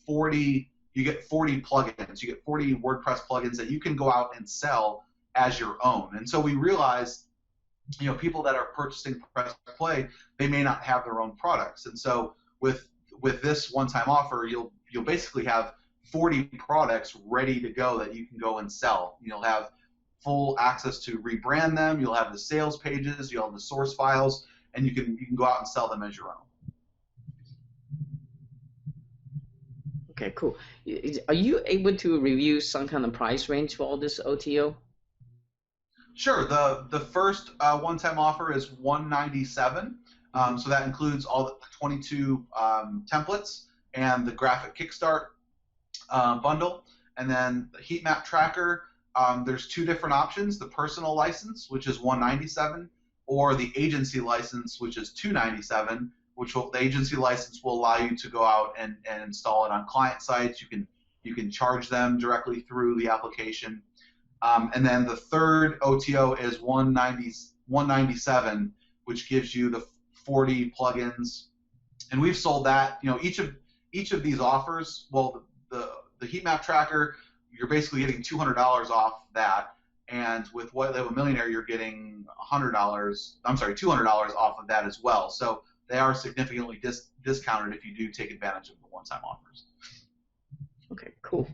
you get 40 plugins. You get 40 WordPress plugins that you can go out and sell as your own. And so we realized, people that are purchasing Press Play, they may not have their own products. And so with this one-time offer, you'll basically have 40 products ready to go that you can go and sell. You'll have full access to rebrand them. You'll have the sales pages. You'll have the source files, and you can go out and sell them as your own. Okay, cool. Are you able to review some kind of price range for all this OTO? Sure. The first one-time offer is $197. So that includes all the 22 templates and the graphic Kickstart bundle. And then the heat map tracker, there's 2 different options: the personal license, which is $197, or the agency license, which is $297. The agency license will allow you to go out and install it on client sites. You can charge them directly through the application. And then the third OTO is $197, which gives you the 40 plugins. And we've sold that. Each of these offers. Well, the heat map tracker, you're basically getting $200 off that. And with White Label Millionaire, you're getting $200 off of that as well. So they are significantly discounted if you do take advantage of the one-time offers. Okay, cool.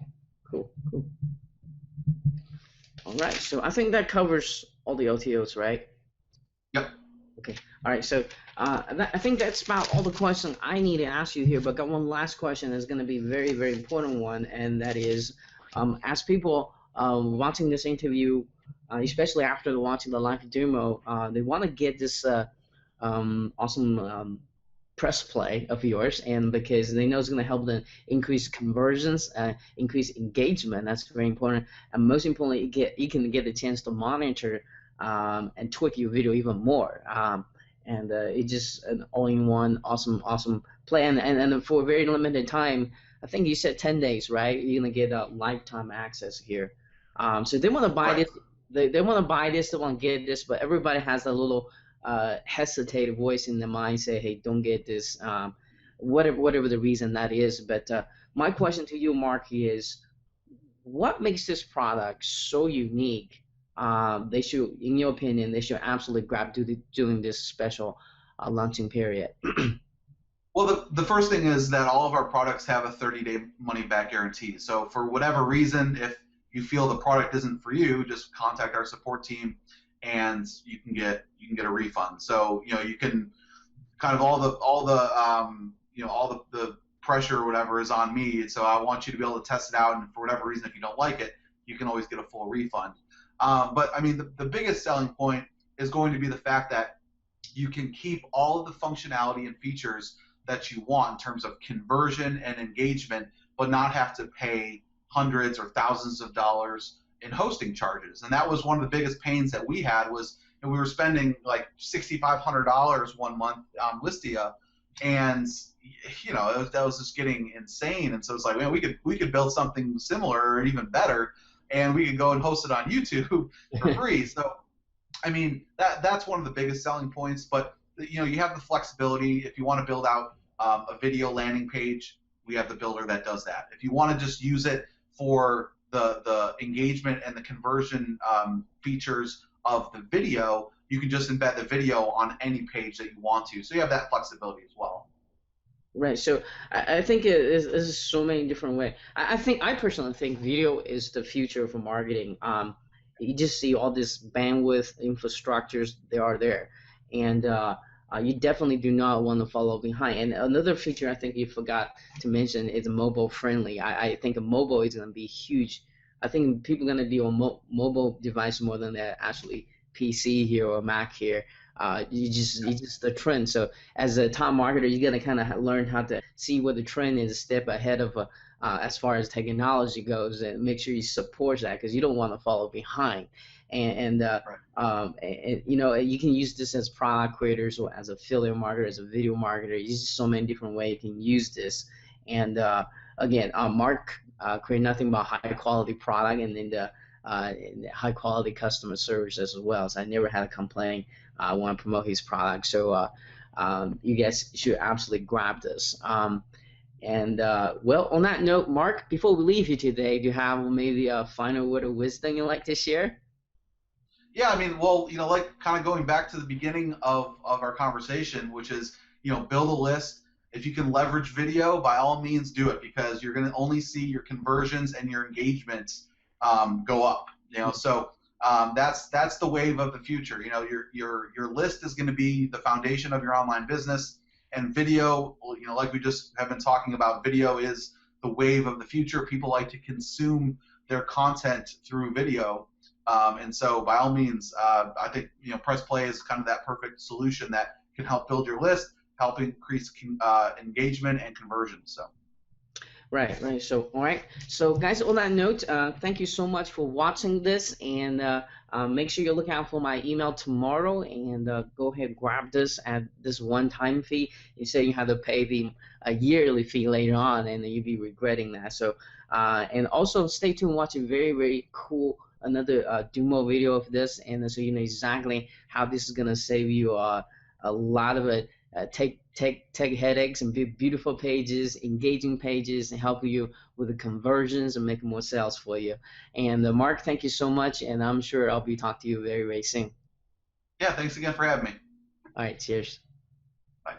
All right, so I think that covers all the OTOs, right? Yep. Okay, all right, so I think that's about all the questions I need to ask you here, but got one last question that's going to be a very, very important one, and that is, as people watching this interview, especially after watching the live demo, they want to get this awesome press play of yours, and because they know it's going to help them increase conversions, increase engagement. That's very important, and most importantly, you can get a chance to monitor and tweak your video even more. And it's just an all-in-one awesome plan, and for a very limited time. I think you said 10 days, right? You're gonna get lifetime access here. So they want to buy this. They want to buy this. They want to get this, but everybody has a little hesitated voice in their mind say, hey, don't get this, whatever the reason that is. But my question to you, Mark, is what makes this product so unique? They should, in your opinion, they should absolutely grab during this special launching period. Well, the first thing is that all of our products have a 30-day money back guarantee. So for whatever reason, if you feel the product isn't for you, just contact our support team, and you can get a refund. So you can kind of all the pressure or whatever is on me. So I want you to be able to test it out, and for whatever reason, if you don't like it, you can always get a full refund. But I mean, the biggest selling point is going to be the fact that you can keep all of the functionality and features that you want in terms of conversion and engagement, but not have to pay hundreds or thousands of dollars in hosting charges. And that was one of the biggest pains that we had was we were spending like $6,500 one month on Listia, and that was just getting insane. And so it's like, man, we could build something similar or even better, and we could go and host it on YouTube for free. So I mean, that's one of the biggest selling points. But you have the flexibility. If you want to build out a video landing page, we have the builder that does that. If you want to just use it for the engagement and the conversion features of the video, you can just embed the video on any page that you want to. So you have that flexibility as well. Right. So I think it is so many different ways. I personally think video is the future for marketing. You just see all this bandwidth infrastructures, they are there, and you definitely do not want to follow behind. And another feature I think you forgot to mention is mobile friendly. I think mobile is going to be huge. I think people are going to be on mobile device more than they're actually PC here or Mac here. It's just the trend. So as a top marketer, you got to kind of learn how to see what the trend is, a step ahead of as far as technology goes, and make sure you support that, because you don't want to follow behind. And you can use this as product creators or as affiliate marketer, as a video marketer. There's just so many different ways you can use this. And again, Mark create nothing but high quality product, and then the high quality customer service as well. So I never had a complaint when I promote his product. So you guys should absolutely grab this. Well, on that note, Mark, before we leave you today, do you have maybe a final word of wisdom you'd like to share? Yeah, I mean, well, like kind of going back to the beginning of our conversation, which is, build a list. If you can leverage video, by all means do it, because you're going to only see your conversions and your engagements go up. So that's the wave of the future. Your list is going to be the foundation of your online business, and video, like we just have been talking about, video is the wave of the future. People like to consume their content through video. And so by all means, I think Press Play is kind of that perfect solution that can help build your list, help increase engagement and conversion. So. Right. So, all right. So, guys, on that note, thank you so much for watching this, and make sure you look out for my email tomorrow, and go ahead and grab this at this one-time fee. You say you have to pay a yearly fee later on, and you'll be regretting that. So, and also stay tuned, watch a very, very cool another demo video of this, and so you know exactly how this is gonna save you a lot of it. Take headaches and build beautiful pages, engaging pages, and help you with the conversions and make more sales for you. And Mark, thank you so much, and I'm sure I'll be talking to you very, very soon. Yeah, thanks again for having me. All right, cheers. Bye.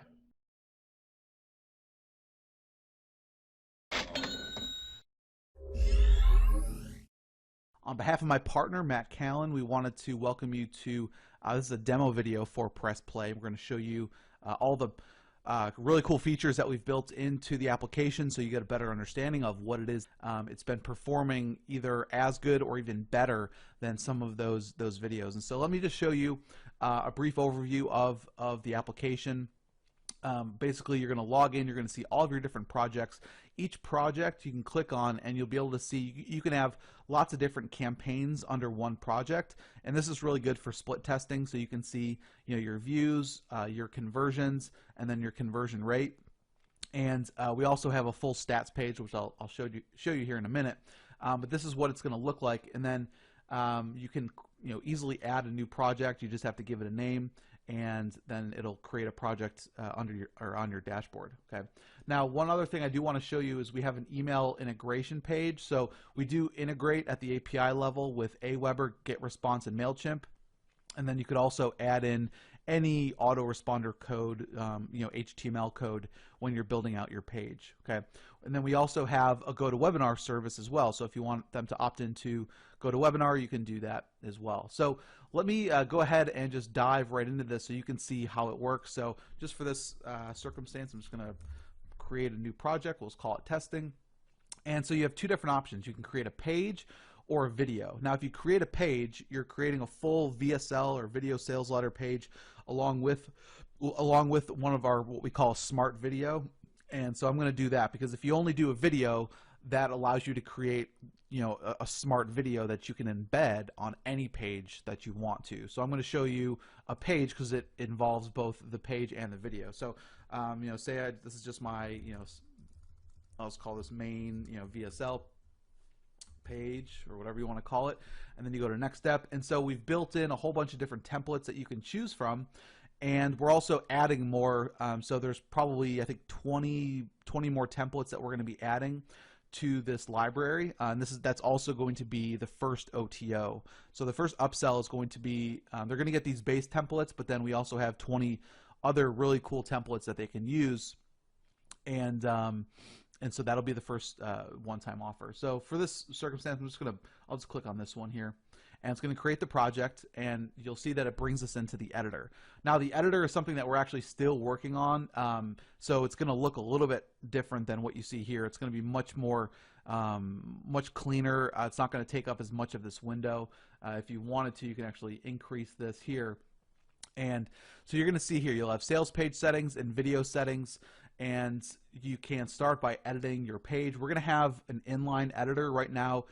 On behalf of my partner, Matt Callen, we wanted to welcome you to this is a demo video for Press Play. We're going to show you all the really cool features that we've built into the application, so you get a better understanding of what it is. It's been performing either as good or even better than some of those videos. And so let me just show you a brief overview of the application. Basically, you're going to log in, you're going to see all of your different projects. Each project you can click on, and you'll be able to see, you can have lots of different campaigns under one project, and this is really good for split testing, so you can see your views, your conversions, and then your conversion rate. And we also have a full stats page, which I'll show you here in a minute. But this is what it's going to look like, and then you can easily add a new project. You just have to give it a name, and then it'll create a project under your or on your dashboard. Okay. Now, one other thing I do want to show you is we have an email integration page. So we do integrate at the API level with Aweber, GetResponse, and Mailchimp, and then you could also add in any autoresponder code, HTML code when you're building out your page. Okay. And then we also have a GoToWebinar service as well. So if you want them to opt into GoToWebinar, you can do that as well. So let me go ahead and just dive right into this so you can see how it works. So just for this circumstance, I'm just going to create a new project. We'll just call it testing. And so you have two different options. You can create a page or a video. Now, if you create a page, you're creating a full VSL or video sales letter page along with one of our what we call a smart video. And so I'm going to do that because if you only do a video, that allows you to create a smart video that you can embed on any page that you want to. So I'm going to show you a page because it involves both the page and the video. So say this is just my let's call this main VSL page or whatever you want to call it, and then you go to next step. And so we've built in a whole bunch of different templates that you can choose from, and we're also adding more. So there's probably I think 20 more templates that we're going to be adding to this library, and that's also going to be the first OTO. So the first upsell is going to be they're going to get these base templates, but then we also have 20 other really cool templates that they can use, and so that'll be the first one-time offer. So for this circumstance, I'll just click on this one here, and it's going to create the project, and you'll see that it brings us into the editor. Now, the editor is something that we're actually still working on, so it's going to look a little bit different than what you see here. It's going to be much more, much cleaner. It's not going to take up as much of this window. If you wanted to, you can actually increase this here. And so you're going to see here, you'll have sales page settings and video settings, and you can start by editing your page. We're going to have an inline editor. Right now,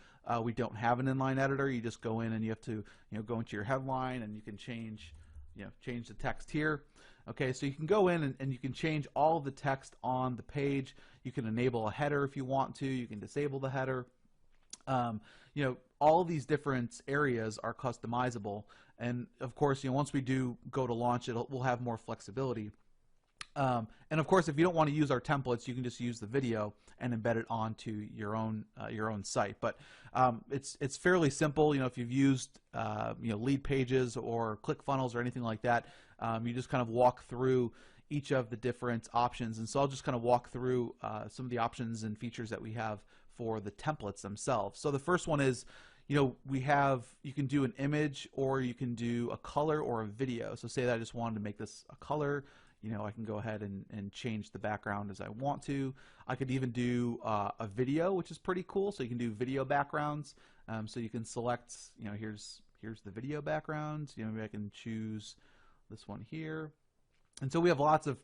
we don't have an inline editor. You just go in and you have to go into your headline, and you can change the text here. Okay, so you can go in and you can change all of the text on the page. You can enable a header if you want to. You can disable the header. All of these different areas are customizable, and of course, once we do go to launch, we'll have more flexibility. And of course, if you don't want to use our templates, you can just use the video and embed it onto your own site. But it's fairly simple. If you've used lead pages or ClickFunnels or anything like that, you just kind of walk through each of the different options. And so I'll just kind of walk through some of the options and features that we have for the templates themselves. So the first one is, you can do an image, or you can do a color or a video. So say that I just wanted to make this a color. I can go ahead and change the background as I want to. I could even do a video, which is pretty cool. So you can do video backgrounds. So you can select, here's the video background. Maybe I can choose this one here. And so we have lots of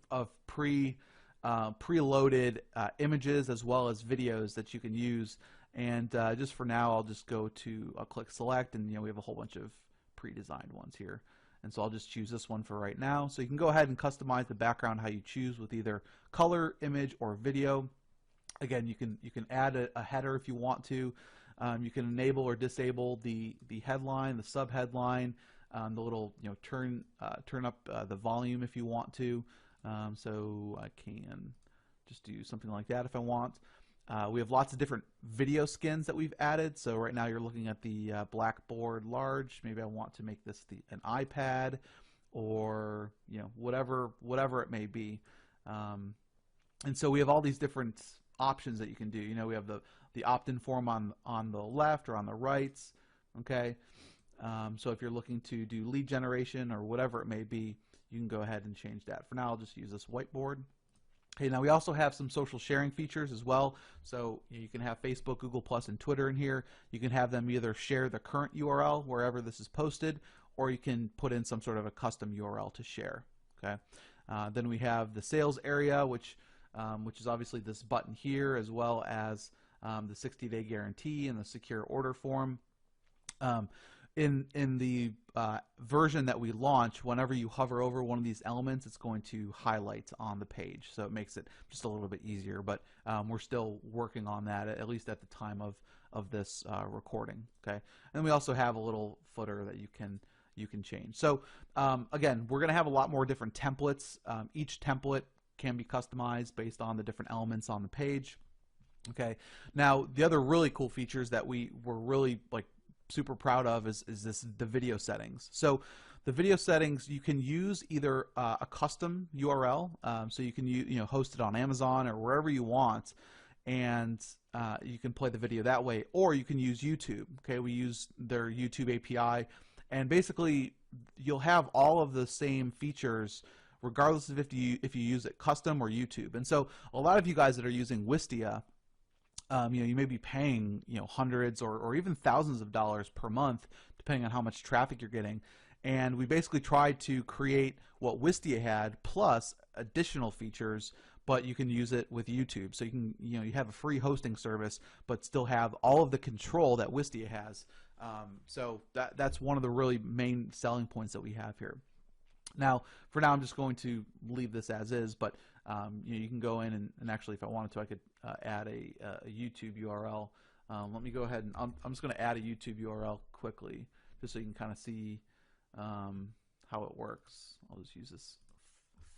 preloaded images as well as videos that you can use. And just for now, I'll click select, and we have a whole bunch of pre-designed ones here. And so I'll just choose this one for right now. So you can go ahead and customize the background how you choose with either color, image, or video. Again, you can add a header if you want to. You can enable or disable the headline, the subheadline, the little turn up the volume if you want to. So I can just do something like that if I want. We have lots of different video skins that we've added. So right now you're looking at the Blackboard large. Maybe I want to make this an iPad, or whatever it may be. And so we have all these different options that you can do. We have the opt-in form on the left or on the right. Okay. So if you're looking to do lead generation or whatever it may be, you can go ahead and change that. For now, I'll just use this whiteboard. Okay, now we also have some social sharing features as well. So you can have Facebook, Google+, and Twitter in here. You can have them either share the current URL wherever this is posted, or you can put in some sort of a custom URL to share. Okay. Then we have the sales area, which is obviously this button here, as well as the 60-day guarantee and the secure order form. In the version that we launch, whenever you hover over one of these elements, it's going to highlight on the page, so it makes it just a little bit easier. But we're still working on that, at least at the time of this recording. Okay, and we also have a little footer that you can you can change. So again, we're going to have a lot more different templates. Each template can be customized based on the different elements on the page. Okay. Now, the other really cool features that we were really like super proud of is the video settings. So the video settings, you can use either a custom URL, so you can host it on Amazon or wherever you want, and you can play the video that way, or you can use YouTube. Okay, we use their YouTube API, and basically you'll have all of the same features regardless of if you use it custom or YouTube. And so a lot of you guys that are using Wistia, you may be paying hundreds or even thousands of dollars per month, depending on how much traffic you're getting. And we basically tried to create what Wistia had plus additional features, but you can use it with YouTube. So you can you have a free hosting service, but still have all of the control that Wistia has. So that's one of the really main selling points that we have here. Now, for now, I'm just going to leave this as is, but you can go in and actually, if I wanted to, I could add a YouTube URL. Let me go ahead and I'm just going to add a YouTube URL quickly, just so you can kind of see how it works. I'll just use this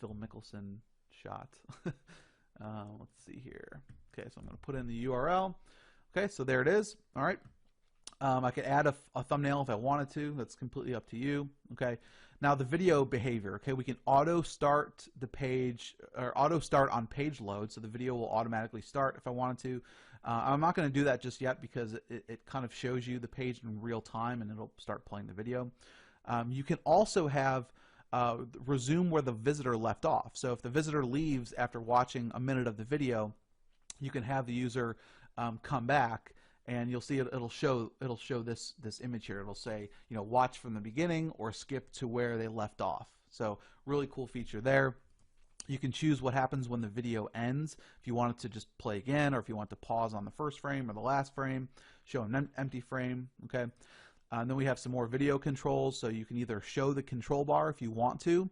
Phil Mickelson shot. Let's see here. Okay, so I'm going to put in the URL. Okay, so there it is. All right. I could add a thumbnail if I wanted to. That's completely up to you. Okay. Now the video behavior. Okay, we can auto start the page or auto start on page load, so the video will automatically start if I wanted to. I'm not going to do that just yet because it kind of shows you the page in real time and it'll start playing the video. You can also have resume where the visitor left off. So if the visitor leaves after watching a minute of the video, you can have the user come back, and you'll see it'll show this image here. It'll say watch from the beginning or skip to where they left off. So really cool feature there. You can choose what happens when the video ends, if you want it to just play again, or if you want to pause on the first frame or the last frame, show an empty frame. Okay. And then we have some more video controls, so you can either show the control bar if you want to,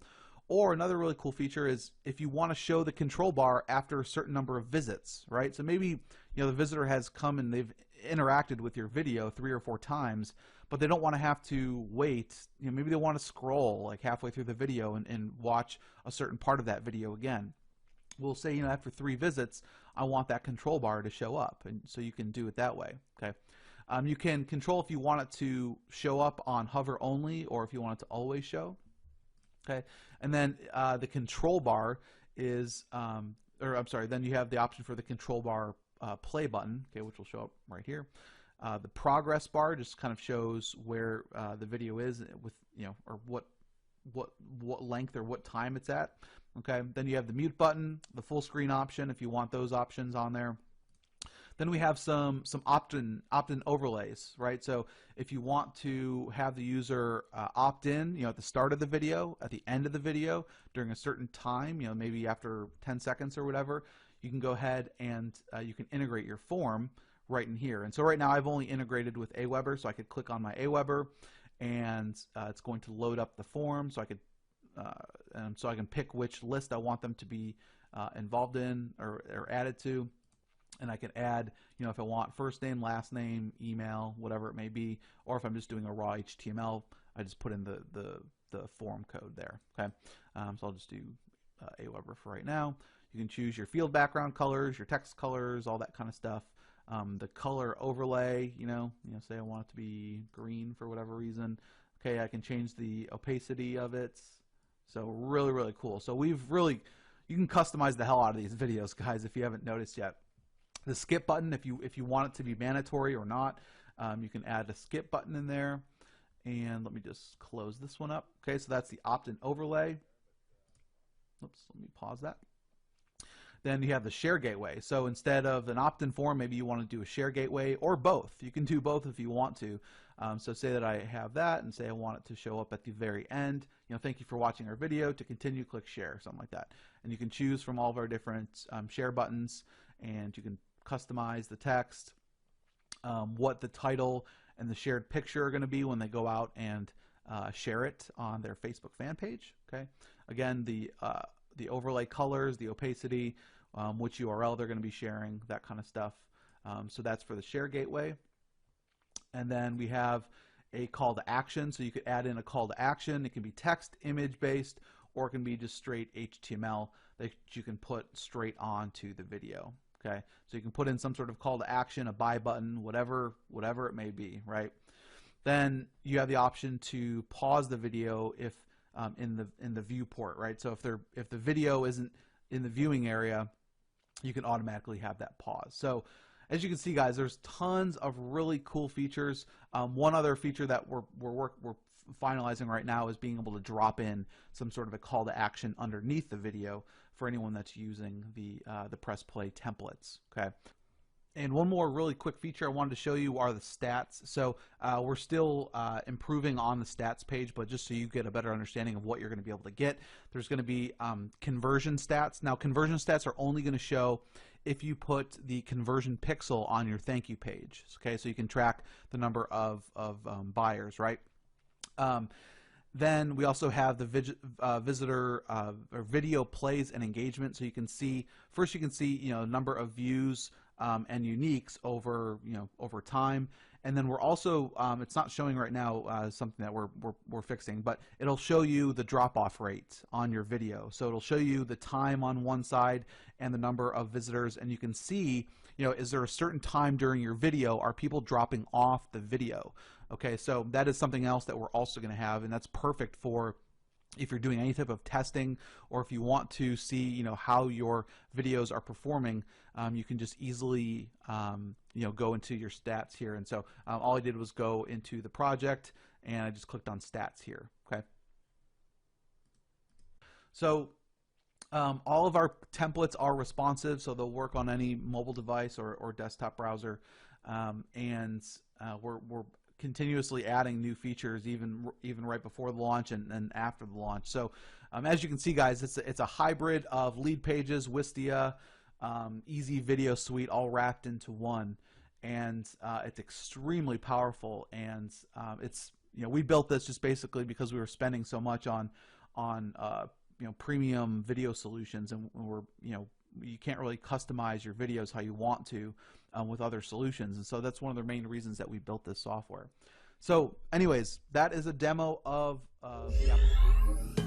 or another really cool feature is if you want to show the control bar after a certain number of visits, right? So maybe the visitor has come and they've interacted with your video 3 or 4 times, but they don't want to have to wait. Maybe they want to scroll like halfway through the video and watch a certain part of that video again. We'll say after 3 visits, I want that control bar to show up, and so you can do it that way. Okay. You can control if you want it to show up on hover only or if you want it to always show. Okay, and then the control bar is, then you have the option for the control bar play button, okay, which will show up right here. The progress bar just kind of shows where the video is with, or what length or what time it's at. Okay, then you have the mute button, the full screen option if you want those options on there. Then we have some opt-in overlays, right? So if you want to have the user opt in, at the start of the video, at the end of the video, during a certain time, maybe after 10 seconds or whatever, you can go ahead and you can integrate your form right in here. And so right now I've only integrated with Aweber, so I could click on my Aweber, and it's going to load up the form, so I could so I can pick which list I want them to be involved in or added to. And I can add, if I want first name, last name, email, whatever it may be, or if I'm just doing a raw HTML, I just put in the form code there. Okay, so I'll just do Aweber for right now. You can choose your field background colors, your text colors, all that kind of stuff. The color overlay, say I want it to be green for whatever reason. Okay, I can change the opacity of it. So really, really cool. So you can customize the hell out of these videos, guys, if you haven't noticed yet. The skip button, if you want it to be mandatory or not, you can add a skip button in there. And let me just close this one up. Okay, so that's the opt-in overlay. Oops, let me pause that. Then you have the share gateway. So instead of an opt-in form, maybe you want to do a share gateway or both. You can do both if you want to. So say that I have that and say I want it to show up at the very end. Thank you for watching our video. To continue, click share, something like that. And you can choose from all of our different share buttons, and you can customize the text, what the title and the shared picture are going to be when they go out and share it on their Facebook fan page. Okay, again, the overlay colors, the opacity, which URL they're going to be sharing, that kind of stuff. So that's for the share gateway. And then we have a call to action. So you could add in a call to action. It can be text, image based, or it can be just straight HTML that you can put straight onto the video. Okay, so you can put in some sort of call to action, a buy button, whatever it may be, right? Then you have the option to pause the video if in the viewport, right? So if the video isn't in the viewing area, you can automatically have that pause. So as you can see, guys, there's tons of really cool features. One other feature that we're finalizing right now is being able to drop in some sort of a call to action underneath the video for anyone that's using the press play templates. Okay. And one more really quick feature I wanted to show you are the stats. So we're still improving on the stats page, but just so you get a better understanding of what you're going to be able to get, there's going to be conversion stats. Now, conversion stats are only going to show if you put the conversion pixel on your thank you page. Okay, so you can track the number of buyers, right? Then we also have the visitor or video plays and engagement. So you can see, first you can see, number of views and uniques over time, and then we're also it's not showing right now, something that we're fixing, but it'll show you the drop-off rate on your video. So it'll show you the time on one side and the number of visitors, and you can see, is there a certain time during your video are people dropping off the video? Okay, so that is something else that we're also going to have, and that's perfect for if you're doing any type of testing, or if you want to see how your videos are performing. You can just easily go into your stats here. And so all I did was go into the project and I just clicked on stats here. Okay, so all of our templates are responsive, so they'll work on any mobile device or desktop browser, and we're continuously adding new features even right before the launch and after the launch. So as you can see, guys, it's a hybrid of Lead Pages, Wistia, Easy Video Suite, all wrapped into one, and it's extremely powerful. And it's we built this just basically because we were spending so much on premium video solutions, and you can't really customize your videos how you want to with other solutions, and so that's one of the main reasons that we built this software. So anyways, that is a demo of the application.